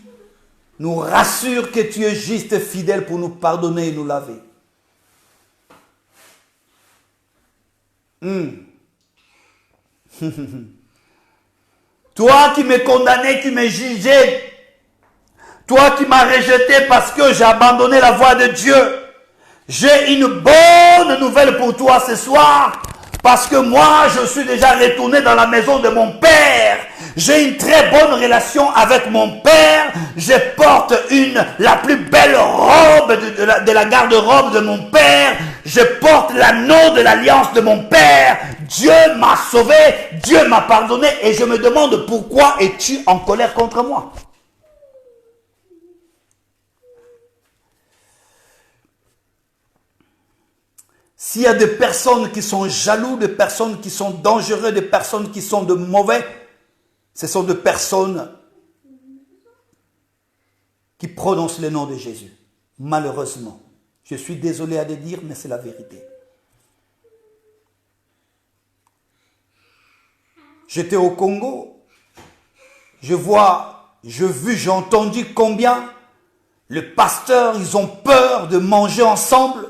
S1: nous rassure que tu es juste et fidèle pour nous pardonner et nous laver. Toi qui m'es condamné, qui m'es jugé, toi qui m'as rejeté parce que j'ai abandonné la voie de Dieu, j'ai une bonne nouvelle pour toi ce soir, parce que moi je suis déjà retourné dans la maison de mon Père. J'ai une très bonne relation avec mon Père. Je porte la plus belle robe de la garde-robe de mon Père. Je porte l'anneau de l'alliance de mon Père. Dieu m'a sauvé, Dieu m'a pardonné et je me demande pourquoi es-tu en colère contre moi? S'il y a des personnes qui sont jaloux, des personnes qui sont dangereuses, des personnes qui sont de mauvais, ce sont des personnes qui prononcent le nom de Jésus. Malheureusement. Je suis désolé à le dire, mais c'est la vérité. J'étais au Congo. J'ai entendu combien les pasteurs, ils ont peur de manger ensemble.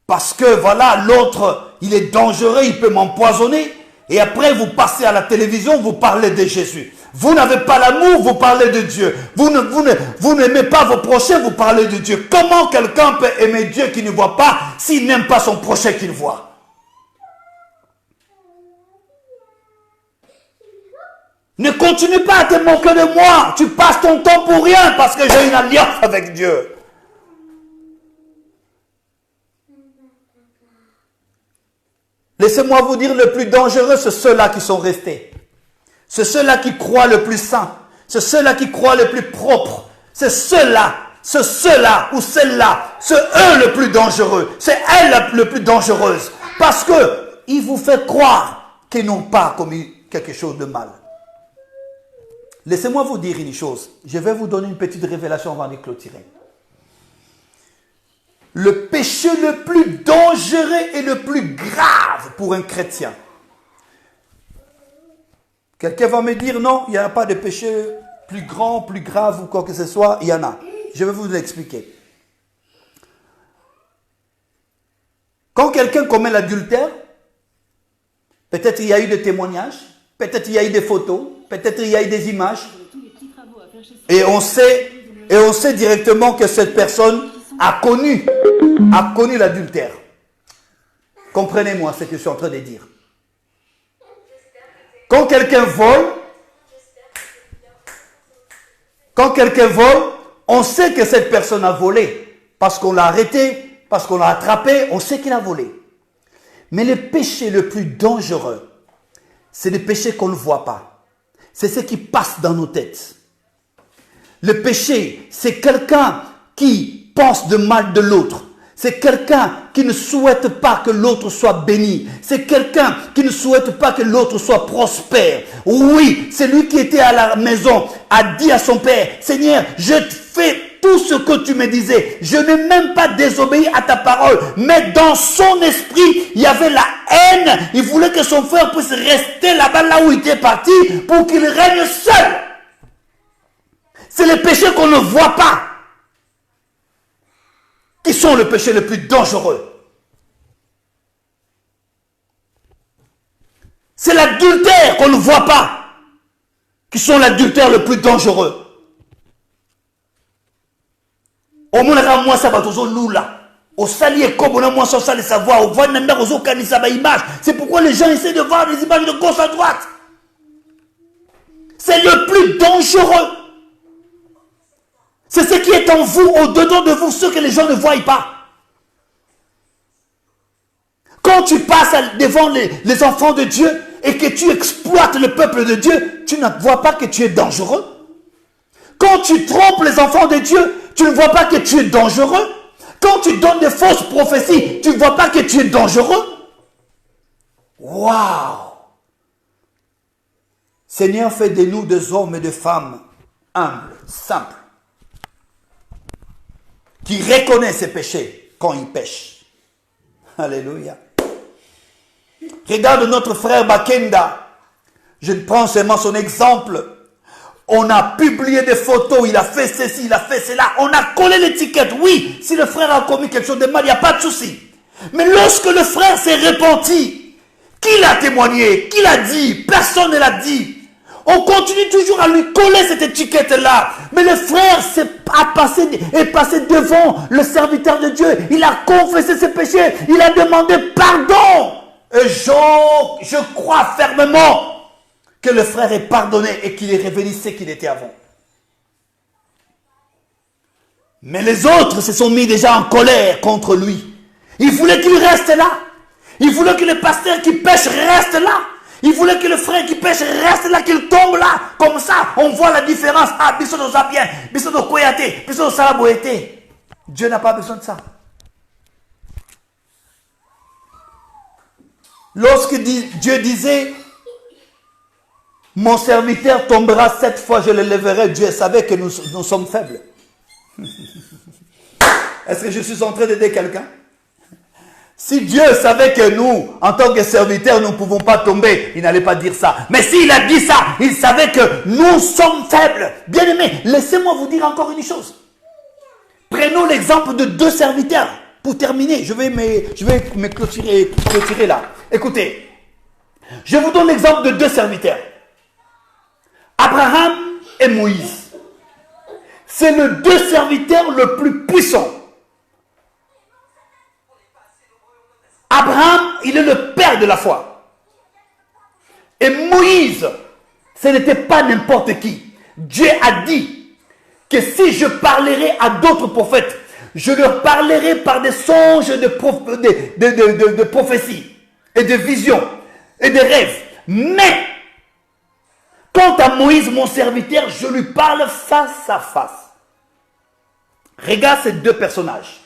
S1: Parce que voilà, l'autre, il est dangereux, il peut m'empoisonner. Et après, vous passez à la télévision, vous parlez de Jésus. Vous n'avez pas l'amour, vous parlez de Dieu. Vous n'aimez pas vos prochains, vous parlez de Dieu. Comment quelqu'un peut aimer Dieu qui ne voit pas s'il n'aime pas son prochain qu'il voit? Ne continue pas à te moquer de moi. Tu passes ton temps pour rien parce que j'ai une alliance avec Dieu. Laissez-moi vous dire, le plus dangereux, c'est ceux-là qui sont restés. C'est ceux-là qui croient le plus saint. C'est ceux-là qui croient le plus propre. C'est ceux-là ou celle-là. C'est eux le plus dangereux. C'est elle le plus dangereuse. Parce qu'ils vous font croire qu'ils n'ont pas commis quelque chose de mal. Laissez-moi vous dire une chose. Je vais vous donner une petite révélation avant de clôturer. Le péché le plus dangereux et le plus grave pour un chrétien. Quelqu'un va me dire non, il n'y a pas de péché plus grand, plus grave ou quoi que ce soit. Il y en a. Je vais vous l'expliquer. Quand quelqu'un commet l'adultère, peut-être il y a eu des témoignages, peut-être il y a eu des photos, peut-être il y a eu des images. Et on sait directement que cette personne a connu l'adultère. Comprenez-moi ce que je suis en train de dire. Quand quelqu'un vole, on sait que cette personne a volé. Parce qu'on l'a arrêté, parce qu'on l'a attrapé, on sait qu'il a volé. Mais le péché le plus dangereux, c'est le péché qu'on ne voit pas. C'est ce qui passe dans nos têtes. Le péché, c'est quelqu'un qui pense de mal de l'autre. C'est quelqu'un qui ne souhaite pas que l'autre soit béni. C'est quelqu'un qui ne souhaite pas que l'autre soit prospère. Oui, c'est lui qui était à la maison, a dit à son père, Seigneur, je fais tout ce que tu me disais. Je n'ai même pas désobéi à ta parole. Mais dans son esprit, il y avait la haine. Il voulait que son frère puisse rester là-bas, là où il était parti, pour qu'il règne seul. C'est les péchés qu'on ne voit pas qui sont le péché le plus dangereux. C'est l'adultère qu'on ne voit pas qui sont l'adultère le plus dangereux. Au moins, moi, ça va toujours nous là. Au salier, comme on a moins sans le savoir, au voit n'importe aux canisa ba image. C'est pourquoi les gens essaient de voir des images de gauche à droite. C'est le plus dangereux. C'est ce qui est en vous, au-dedans de vous, ce que les gens ne voient pas. Quand tu passes devant les enfants de Dieu et que tu exploites le peuple de Dieu, tu ne vois pas que tu es dangereux. Quand tu trompes les enfants de Dieu, tu ne vois pas que tu es dangereux. Quand tu donnes des fausses prophéties, tu ne vois pas que tu es dangereux. Waouh! Seigneur, fais de nous des hommes et des femmes humbles, simples, qui reconnaissent ses péchés quand ils pêchent. Alléluia. Regarde notre frère Bakenda. Je prends seulement son exemple. On a publié des photos, il a fait ceci, il a fait cela. On a collé l'étiquette. Oui, si le frère a commis quelque chose de mal, il n'y a pas de souci. Mais lorsque le frère s'est repenti, qui l'a témoigné? Qui l'a dit? Personne ne l'a dit. On continue toujours à lui coller cette étiquette-là. Mais le frère est passé devant le serviteur de Dieu. Il a confessé ses péchés. Il a demandé pardon. Et je crois fermement que le frère est pardonné et qu'il est revenu ce qu'il était avant. Mais les autres se sont mis déjà en colère contre lui. Ils voulaient qu'il reste là. Ils voulaient que le pasteur qui pêche reste là. Ils voulaient que le frère qui pêche reste là, qu'il tombe là. Comme ça, on voit la différence. Ah, Bissono Zabien, Bissono Koyate, Bissono Salaboete. Dieu n'a pas besoin de ça. Lorsque Dieu disait, mon serviteur tombera 7 fois, je le lèverai, Dieu savait que nous sommes faibles. Est-ce que je suis en train d'aider quelqu'un? Si Dieu savait que nous, en tant que serviteurs, nous ne pouvons pas tomber, il n'allait pas dire ça. Mais s'il a dit ça, il savait que nous sommes faibles. Bien aimés, laissez-moi vous dire encore une chose. Prenons l'exemple de 2 serviteurs. Pour terminer, je vais me clôturer là. Écoutez, je vous donne l'exemple de 2 serviteurs. Abraham et Moïse. C'est le 2 serviteurs le plus puissant. Abraham, il est le père de la foi. Et Moïse, ce n'était pas n'importe qui. Dieu a dit que si je parlerai à d'autres prophètes, je leur parlerai par des songes de prophéties et de visions et de rêves. Mais, quant à Moïse, mon serviteur, je lui parle face à face. Regarde ces 2 personnages.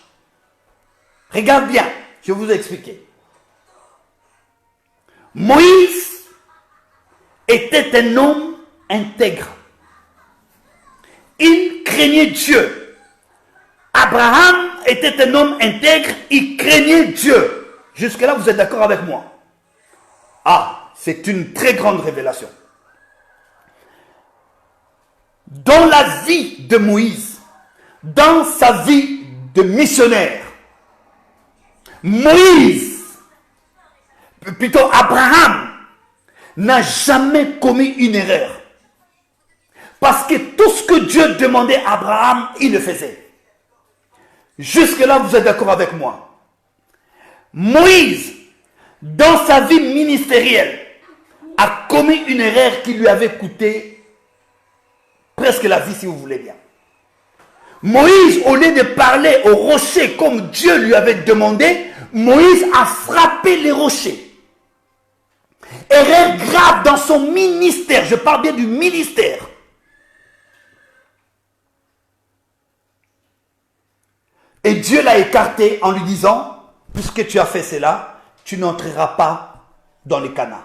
S1: Regarde bien. Je vais vous expliquer. Moïse était un homme intègre. Il craignait Dieu. Abraham était un homme intègre. Il craignait Dieu. Jusque-là, vous êtes d'accord avec moi? Ah, c'est une très grande révélation. Dans la vie de Moïse, dans sa vie de missionnaire, Moïse, plutôt Abraham, n'a jamais commis une erreur. Parce que tout ce que Dieu demandait à Abraham, il le faisait. Jusque-là, vous êtes d'accord avec moi? Moïse, dans sa vie ministérielle, a commis une erreur qui lui avait coûté presque la vie, si vous voulez bien. Moïse, au lieu de parler aux rochers comme Dieu lui avait demandé, Moïse a frappé les rochers. Erreur grave dans son ministère. Je parle bien du ministère. Et Dieu l'a écarté en lui disant, puisque tu as fait cela, tu n'entreras pas dans le Canaan.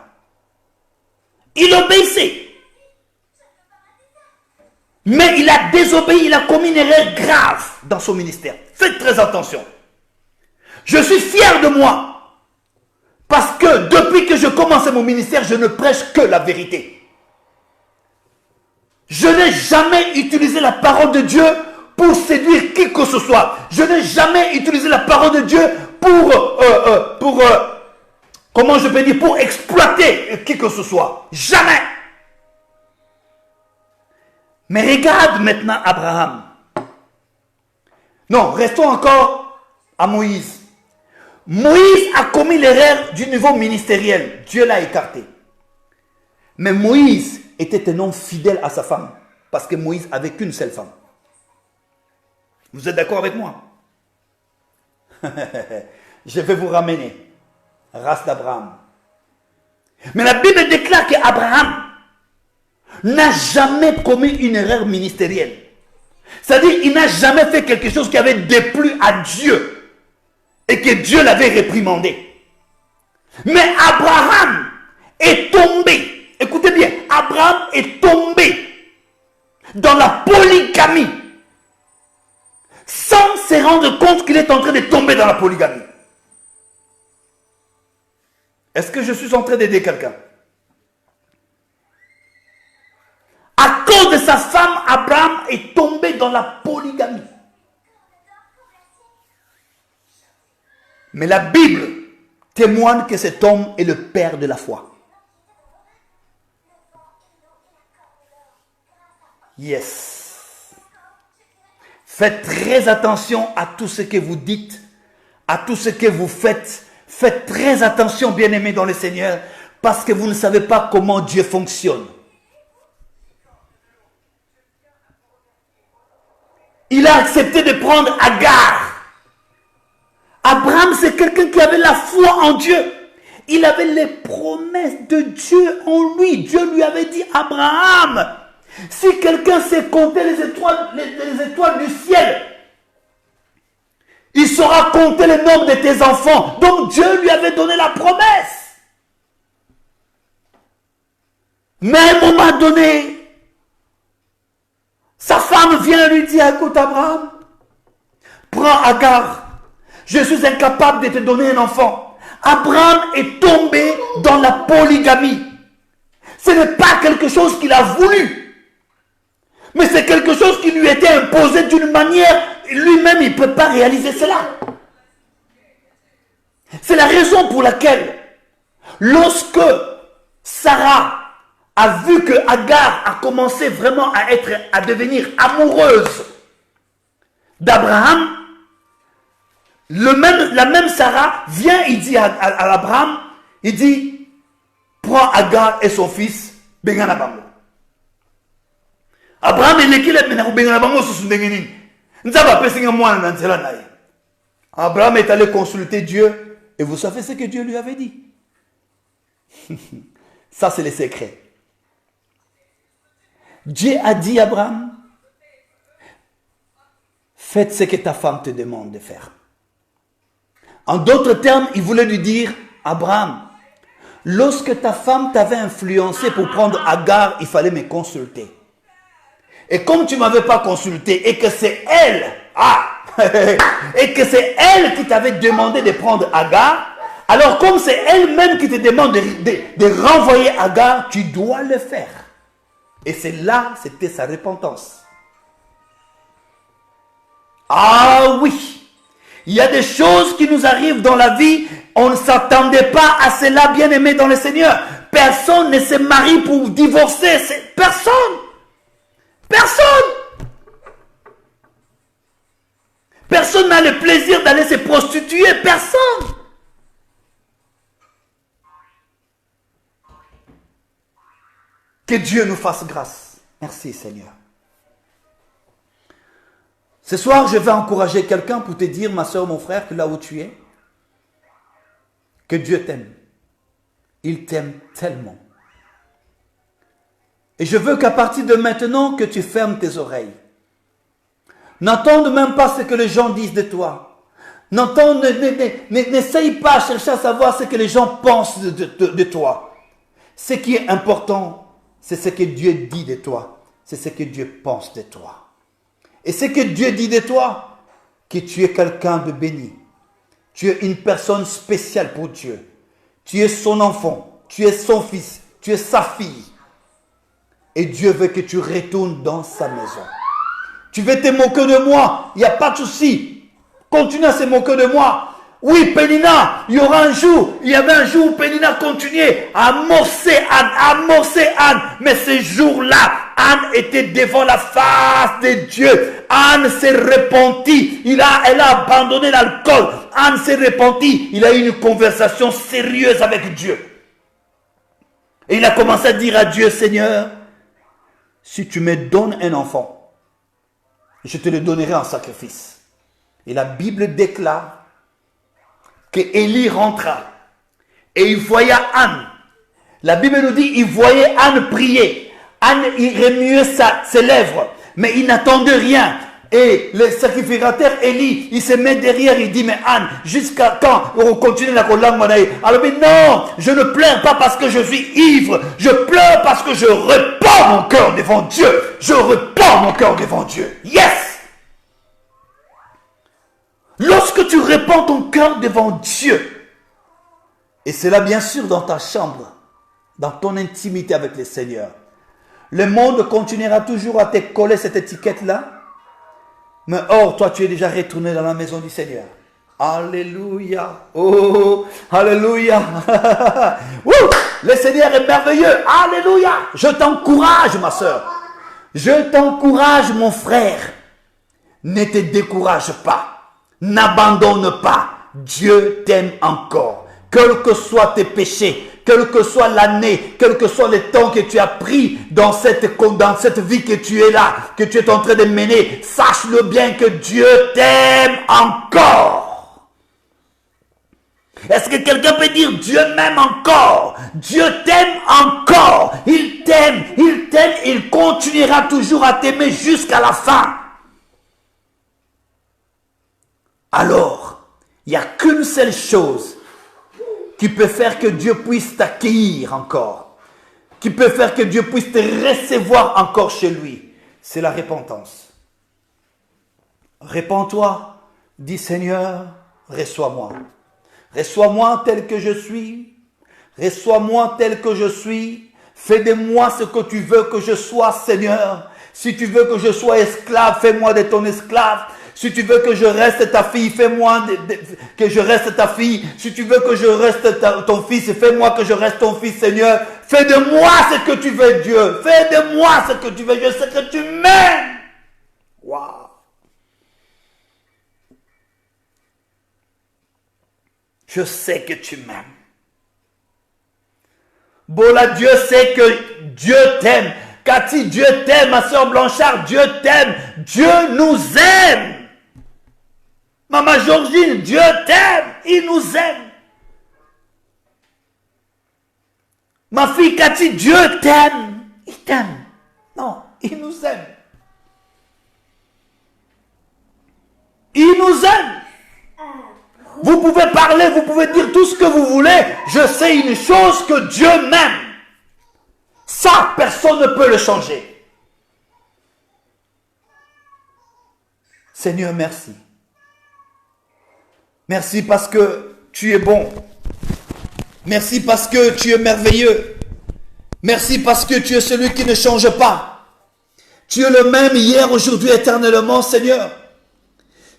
S1: Il obéissait. Mais il a désobéi, il a commis une erreur grave dans son ministère. Faites très attention. Je suis fier de moi. Parce que depuis que je commençais mon ministère, je ne prêche que la vérité. Je n'ai jamais utilisé la parole de Dieu pour séduire qui que ce soit. Je n'ai jamais utilisé la parole de Dieu comment je peux dire, pour exploiter qui que ce soit. Jamais. Mais regarde maintenant Abraham. Non, restons encore à Moïse. Moïse a commis l'erreur du niveau ministériel. Dieu l'a écarté. Mais Moïse était un homme fidèle à sa femme. Parce que Moïse avait qu'une seule femme. Vous êtes d'accord avec moi? Je vais vous ramener. Race d'Abraham. Mais la Bible déclare qu'Abraham n'a jamais commis une erreur ministérielle. C'est-à-dire, il n'a jamais fait quelque chose qui avait déplu à Dieu. Et que Dieu l'avait réprimandé. Mais Abraham est tombé. Écoutez bien, Abraham est tombé dans la polygamie sans se rendre compte qu'il est en train de tomber dans la polygamie. Est-ce que je suis en train d'aider quelqu'un? À cause de sa femme, Abraham est tombé dans la polygamie. Mais la Bible témoigne que cet homme est le père de la foi. Yes. Faites très attention à tout ce que vous dites, à tout ce que vous faites. Faites très attention, bien-aimés dans le Seigneur, parce que vous ne savez pas comment Dieu fonctionne. Il a accepté de prendre Agar. Abraham, c'est quelqu'un qui avait la foi en Dieu. Il avait les promesses de Dieu en lui. Dieu lui avait dit, Abraham, si quelqu'un sait compter les étoiles du ciel, il saura compter le nombre de tes enfants. Donc Dieu lui avait donné la promesse. Mais à un moment donné, sa femme vient lui dire, écoute Abraham, prends Agar. Je suis incapable de te donner un enfant. Abraham est tombé dans la polygamie. Ce n'est pas quelque chose qu'il a voulu. Mais c'est quelque chose qui lui était imposé d'une manière, lui-même il ne peut pas réaliser cela. C'est la raison pour laquelle, lorsque Sarah a vu que Agar a commencé vraiment à devenir amoureuse d'Abraham, la même Sarah vient, il dit à Abraham, il dit, prends Agar et son fils, Bengana Bango. Abraham Abraham est allé consulter Dieu et vous savez ce que Dieu lui avait dit. Ça c'est le secret. Dieu a dit à Abraham, faites ce que ta femme te demande de faire. En d'autres termes, il voulait lui dire, Abraham, lorsque ta femme t'avait influencé pour prendre Agar, il fallait me consulter. Et comme tu ne m'avais pas consulté et que c'est elle, et que c'est elle qui t'avait demandé de prendre Agar, alors comme c'est elle-même qui te demande de renvoyer Agar, tu dois le faire. Et c'est là, c'était sa repentance. Ah oui, il y a des choses qui nous arrivent dans la vie, on ne s'attendait pas à cela, bien-aimé dans le Seigneur. Personne ne se marie pour divorcer, personne. Personne. Personne n'a le plaisir d'aller se prostituer, personne. Que Dieu nous fasse grâce. Merci Seigneur. Ce soir, je vais encourager quelqu'un pour te dire, ma soeur, mon frère, que là où tu es, que Dieu t'aime. Il t'aime tellement. Et je veux qu'à partir de maintenant, que tu fermes tes oreilles. N'entende même pas ce que les gens disent de toi. N'essaye pas à chercher à savoir ce que les gens pensent de toi. Ce qui est important, c'est ce que Dieu dit de toi. C'est ce que Dieu pense de toi. Et ce que Dieu dit de toi, que tu es quelqu'un de béni. Tu es une personne spéciale pour Dieu. Tu es son enfant. Tu es son fils. Tu es sa fille. Et Dieu veut que tu retournes dans sa maison. Tu veux te moquer de moi, il n'y a pas de souci. Continue à se moquer de moi. Oui, Pénina, il y aura un jour, il y avait un jour où Pénina continuait à amorcer Anne. Mais ce jour-là, Anne était devant la face de Dieu. Anne s'est repentie. Elle a abandonné l'alcool. Anne s'est repentie. Il a eu une conversation sérieuse avec Dieu. Et il a commencé à dire à Dieu, Seigneur, si tu me donnes un enfant, je te le donnerai en sacrifice. Et la Bible déclare que Élie rentra et il voyait Anne. La Bible nous dit, il voyait Anne prier. Anne, il remuait ses lèvres, mais il n'attendait rien. Et le sacrificateur Élie, il se met derrière, il dit, mais Anne, jusqu'à quand on continue la langue? Alors, mais non, je ne pleure pas parce que je suis ivre. Je pleure parce que je répands mon cœur devant Dieu. Je répands mon cœur devant Dieu. Yes! Lorsque tu répands ton cœur devant Dieu, et c'est là bien sûr dans ta chambre, dans ton intimité avec le Seigneur, le monde continuera toujours à te coller cette étiquette-là. Mais or, toi, tu es déjà retourné dans la maison du Seigneur. Alléluia. Oh, alléluia. Le Seigneur est merveilleux. Alléluia. Je t'encourage, ma soeur. Je t'encourage, mon frère. Ne te décourage pas. N'abandonne pas. Dieu t'aime encore. Quels que soient tes péchés, quelle que soit l'année, quel que soit le temps que tu as pris dans cette vie que tu es là, que tu es en train de mener, sache-le bien que Dieu t'aime encore. Est-ce que quelqu'un peut dire Dieu m'aime encore? Dieu t'aime encore. Il t'aime, il continuera toujours à t'aimer jusqu'à la fin. Alors, il n'y a qu'une seule chose qui peut faire que Dieu puisse t'accueillir encore, qui peut faire que Dieu puisse te recevoir encore chez lui, c'est la repentance. Répands-toi, dis Seigneur, reçois-moi. Reçois-moi tel que je suis, reçois-moi tel que je suis, fais de moi ce que tu veux que je sois, Seigneur. Si tu veux que je sois esclave, fais-moi de ton esclave. Si tu veux que je reste ta fille, fais-moi que je reste ta fille. Si tu veux que je reste ton fils, fais-moi que je reste ton fils, Seigneur. Fais de moi ce que tu veux, Dieu. Fais de moi ce que tu veux. Je sais que tu m'aimes. Waouh. Je sais que tu m'aimes. Bola, Dieu sait que Dieu t'aime. Cathy, Dieu t'aime. Ma soeur Blanchard, Dieu t'aime. Dieu nous aime. Maman Georgine, Dieu t'aime, il nous aime. Ma fille Cathy, Dieu t'aime, il t'aime. Non, il nous aime. Il nous aime. Vous pouvez parler, vous pouvez dire tout ce que vous voulez. Je sais une chose, que Dieu m'aime. Ça, personne ne peut le changer. Seigneur, merci. Merci parce que tu es bon. Merci parce que tu es merveilleux. Merci parce que tu es celui qui ne change pas. Tu es le même hier, aujourd'hui, éternellement, Seigneur.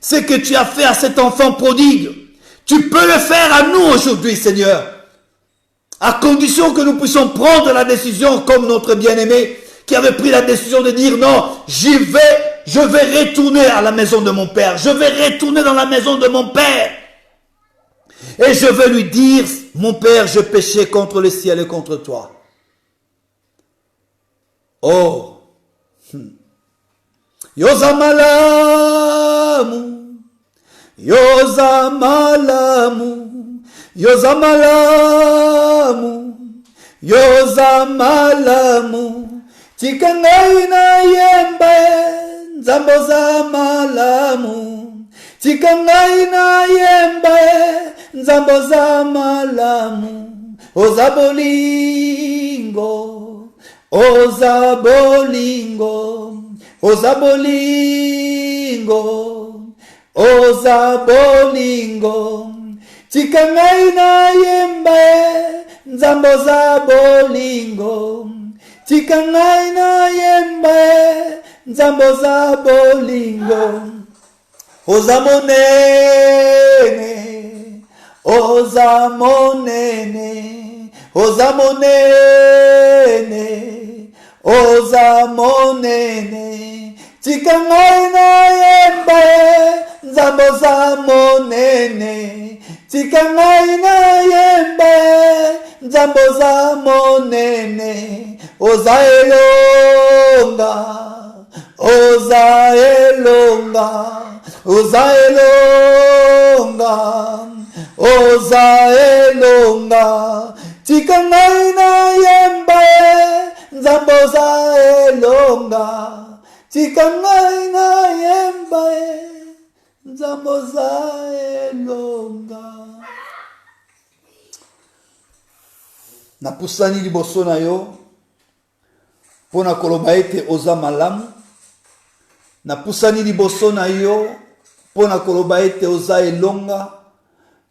S1: Ce que tu as fait à cet enfant prodigue, tu peux le faire à nous aujourd'hui, Seigneur. À condition que nous puissions prendre la décision comme notre bien-aimé qui avait pris la décision de dire non, je vais retourner à la maison de mon père. Je vais retourner dans la maison de mon père. Et je vais lui dire, mon père, je péchais contre le ciel et contre toi. Oh. Yozamalamu. Yozamalamu. Yozamalamu. Yozamalamu. Tikangaina yembe. Zamboza malamu. Tikangaina yembe. Nzamboza malamu. Ozabolingo. Ozabolingo. Ozabolingo. Ozabolingo. Tikangaina yembe. Nzamboza bolingo. Tikangaina yembe. Nzamboza bolingo. Ozamonene. Ozamonene. Ozamonene. Ozamonene. Tikangaina yembe. Nzamboza monene. Tikangaina yembe. Nzamboza monene. Ozaelonga. Ozaelonga. Ozaelonga. Ozaelonga. Tikangaina yembe. Nzamboza elonga. tikangai na yemba nzamboza elonga. Napusani liboso na yo pona koloba ete oza malamu. Napusani liboso na yo pona koloba ete oza elonga.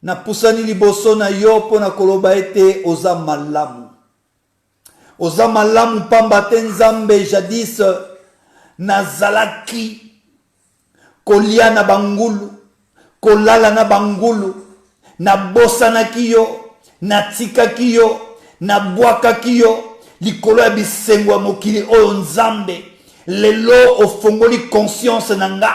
S1: Napusani liboso na yo pona koloba ete oza malamu. Oza malamu pamba te Nzambe jadis nazalaki kolia na bangulu, kolala na bangulu, nabosanaki yo, natikaki yo, nabwakaki yo, likolo ya bisengo ya mokili oyo Nzambe lelo ofongoli conscience na nga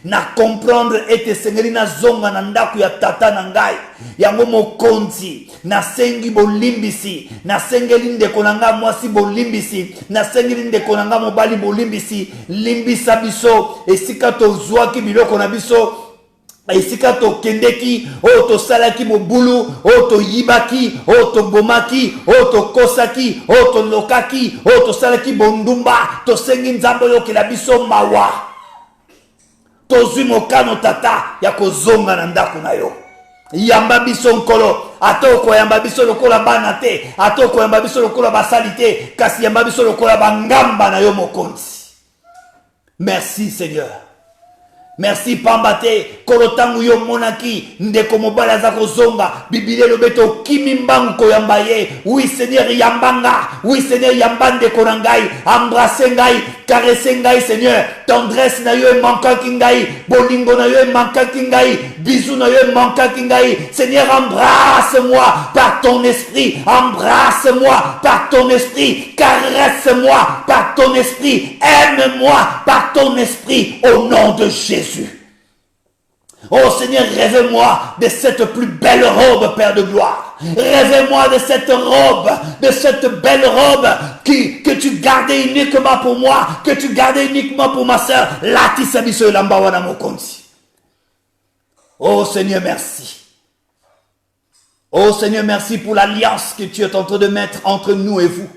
S1: na comprendre ete sengeli na zonga na ndaku ya tata na ngai yango mokonzi nasengi bolimbisi, nasengeli ndeko na nga mwasi bolimbisi, nasengeli ndeko na nga mobali bolimbisi, limbisa biso esika tozwaki biloko na biso, esika tokendeki oyo tosalaki mobulu, oyo toyibaki, oyo tobomaki, oyo tokosaki, oyo tolokaki, oyo tosalaki bondumba, tosengi Nzambe oyokela biso mawa. Tozwi mokano tata ya kozonga na ndako na yo. Yamba biso nkolo, atoko yamba biso lokola bana te, atoko yamba biso lokola basali te, kasi yamba biso lokola bangamba na yo mokonzi. Merci Seigneur. Merci pambate kolotangu yo monaki ndeko mobali aza kozonga Biblia lobeto kimi mbangu koyamba ye. Oui Seigneur yambanga, oui Seigneur yamba ndeko na ngai, embrasse ngai, caresse ngai Seigneur, tendresse na yo mankaki ngai, bolingo na yo mankaki ngai, bisou na yo mankaki ngai. Seigneur embrasse-moi par ton esprit, embrasse-moi par ton esprit, caresse-moi par ton esprit, aime-moi par ton esprit au nom de Jésus. Oh Seigneur, rêve-moi de cette plus belle robe, Père de gloire. Rêve-moi de cette robe, de cette belle robe que tu gardais uniquement pour moi, que tu gardais uniquement pour ma soeur. Oh Seigneur, merci. Oh Seigneur, merci pour l'alliance que tu es en train de mettre entre nous et vous,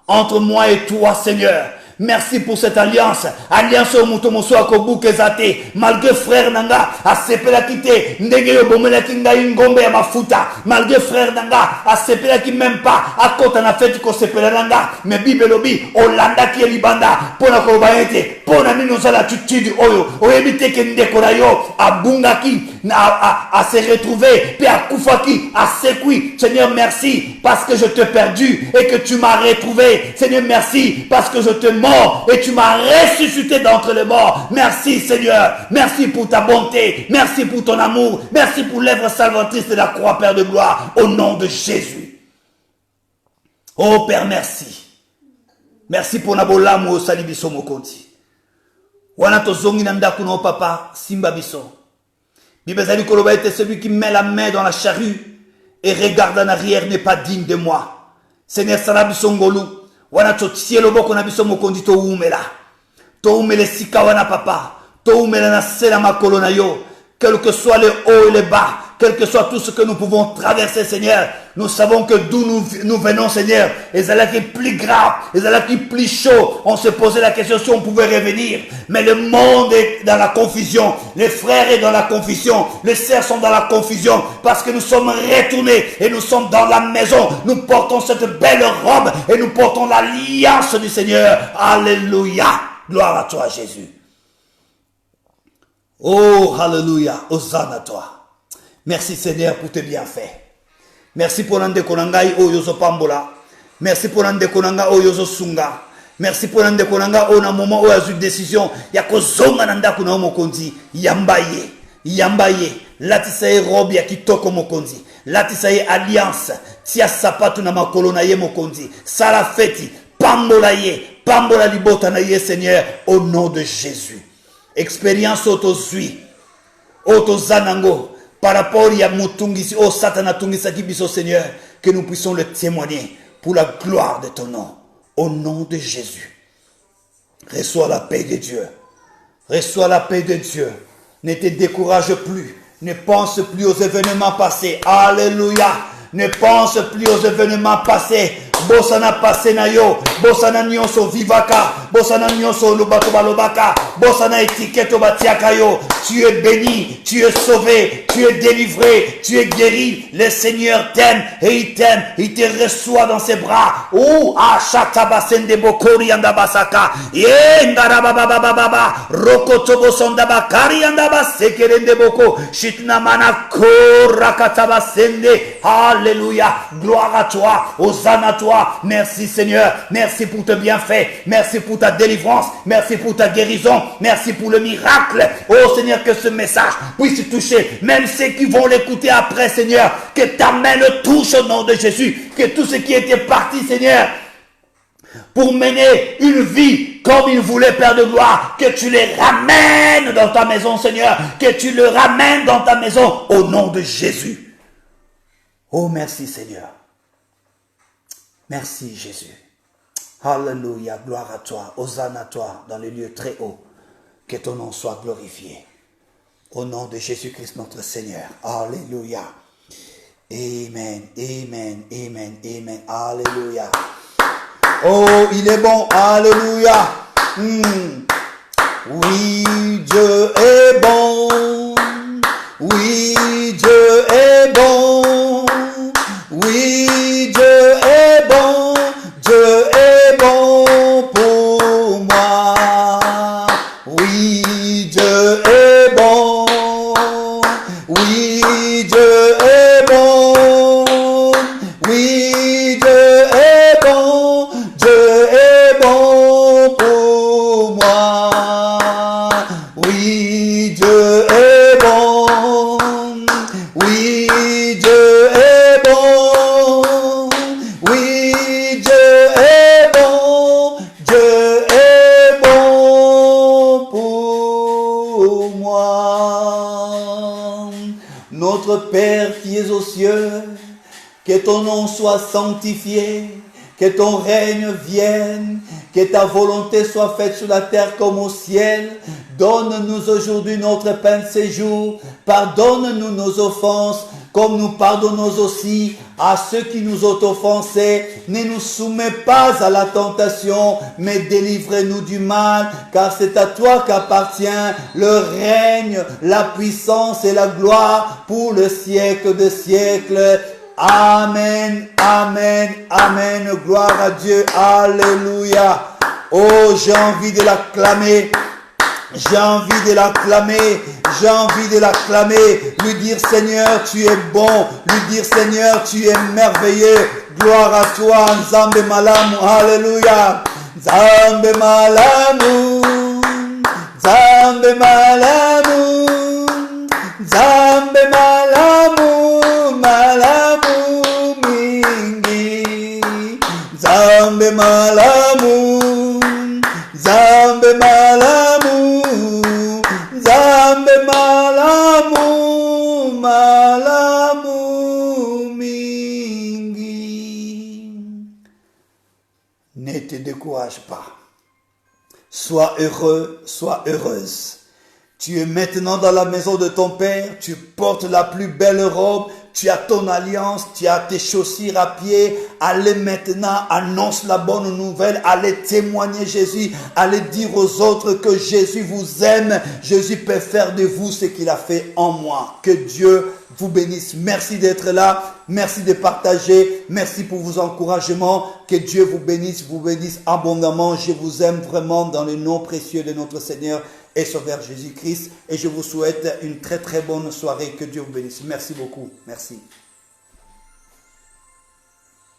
S1: entre moi et toi, Seigneur. Merci pour cette alliance. Alliance au mutomoso akobuke zate. Malgré frère nanga a sepela kite ndenge yo bomela kinga ngombe ya mafuta. Malgré frère nanga a sepela ki même pas akota na feti ko sepela nanga. Mais Bible lobi olanda ki libanda pona ko baete pona nino sala tutudi oyo. Oyebite ke ndeko na yo abunga ki a se retrouver pe akufa ki a sekui. Seigneur merci parce que je t'ai perdu et que tu m'as retrouvé. Seigneur merci parce que je te mort et tu m'as ressuscité d'entre les morts. Merci Seigneur, merci pour ta bonté, merci pour ton amour, merci pour l'œuvre salvatrice de la croix, Père de gloire, au nom de Jésus. Oh Père, merci. Merci pour nabolamu au salibiso mokonti. Wana tozongi nanda kuno papa simba biso. Bibezali koloba était celui qui met la main dans la charrue et regarde en arrière n'est pas digne de moi. Seigneur salabiso ngolu. Wana totie loboko na biso mokondi to umela. To umele sika wana papa. To umela na sela makolo na yo. Quel que soit le haut et le bas, quel que soit tout ce que nous pouvons traverser, Seigneur, nous savons que d'où nous venons, Seigneur, et c'est qui est plus grave, et c'est qui est plus chaud. On se posait la question si on pouvait revenir, mais le monde est dans la confusion, les frères sont dans la confusion, les sœurs sont dans la confusion, parce que nous sommes retournés, et nous sommes dans la maison, nous portons cette belle robe, et nous portons l'alliance du Seigneur. Alléluia, gloire à toi Jésus. Oh, alléluia, hosanna à toi. Merci Seigneur pour tes bienfaits. Merci pour l'ande konangai o yozo pambola. Merci pour l'ande konanga o yozo sunga. Merci pour l'ande konanga o na moment où a eu décision ya kozonga nanda kuna mokonzi yambaye. Yambaye. Latisaye robe ya kitoko mokonzi. Latisaye alliance. Tia sapatu na makolo na ye mokonzi. Sala feti. Pambola ye. Pambola libota na ye Seigneur au nom de Jésus. Expérience autosui, autozanango, par rapport à Mutungisi, au Satana Tungisa Kibiso Seigneur, que nous puissions le témoigner pour la gloire de ton nom, au nom de Jésus. Reçois la paix de Dieu, reçois la paix de Dieu, ne te décourage plus, ne pense plus aux événements passés, alléluia, ne pense plus aux événements passés. Bosana passé na yo, bosana nyonso vivaka, Bosana Nyoso Lubato Balobaka. Bosana Etiketo Batiakayo. Tu es béni, tu es sauvé, tu es délivré, tu es guéri. Le Seigneur t'aime et il t'aime. Il te reçoit dans ses bras. Oh, Ashatabasende Bokori Andabasaka. Yengarababababa. Rokotobo Sondabakari Andabasekerende Boko. Shitnamana Korakatabasende. Alléluia. Gloire à toi. Hosanna à toi. Merci Seigneur. Merci pour tes bienfaits. Merci pour ta délivrance. Merci pour ta guérison. Merci pour le miracle. Oh Seigneur, que ce message puisse toucher même ceux qui vont l'écouter après, Seigneur. Que ta main le touche au nom de Jésus. Que tous ceux qui étaient partis, Seigneur, pour mener une vie comme il voulait, Père de gloire, que tu les ramènes dans ta maison, Seigneur. Que tu le ramènes dans ta maison au nom de Jésus. Oh, merci, Seigneur. Merci, Jésus. Alléluia, gloire à toi. Hosanna à toi dans les lieux très hauts. Que ton nom soit glorifié. Au nom de Jésus-Christ, notre Seigneur. Alléluia. Amen, amen, amen, amen. Alléluia. Oh, il est bon. Alléluia. Oui, Dieu est bon. Oui, Dieu est bon. Oui, Dieu est bon. Dieu est bon pour moi. Oui, Dieu est bon. Oui, Dieu est bon. Oui, Dieu est bon. Dieu est bon pour moi. Oui, Dieu est bon. Oui, Dieu est bon. Oui, Dieu est bon. Dieu est bon pour moi. Notre Père qui es aux cieux, que ton nom soit sanctifié, que ton règne vienne, que ta volonté soit faite sur la terre comme au ciel. Donne-nous aujourd'hui notre pain de ce jour. Pardonne-nous nos offenses, comme nous pardonnons aussi à ceux qui nous ont offensés. Ne nous soumets pas à la tentation, mais délivre-nous du mal, car c'est à toi qu'appartient le règne, la puissance et la gloire pour le siècle des siècles. Amen, amen, amen. Gloire à Dieu. Alléluia. Oh, j'ai envie de l'acclamer. J'ai envie de l'acclamer. J'ai envie de l'acclamer. Lui dire, Seigneur, tu es bon. Lui dire, Seigneur, tu es merveilleux. Gloire à toi, Nzambe Malamu. Alléluia. Nzambe Malamu. Nzambe Malamu. Nzambe Malamu. Malamu mingi. Nzambe Malamu. Nzambe Malamu. Nzambe Malamu. Malamu mingi. Ne te décourage pas. Sois heureux, sois heureuse. Tu es maintenant dans la maison de ton Père, tu portes la plus belle robe, tu as ton alliance, tu as tes chaussures à pied. Allez maintenant, annonce la bonne nouvelle, allez témoigner Jésus, allez dire aux autres que Jésus vous aime. Jésus peut faire de vous ce qu'il a fait en moi. Que Dieu vous bénisse. Merci d'être là, merci de partager, merci pour vos encouragements. Que Dieu vous bénisse abondamment. Je vous aime vraiment dans le nom précieux de notre Seigneur et Sauveur Jésus-Christ. Et je vous souhaite une très très bonne soirée. Que Dieu vous bénisse. Merci beaucoup. Merci.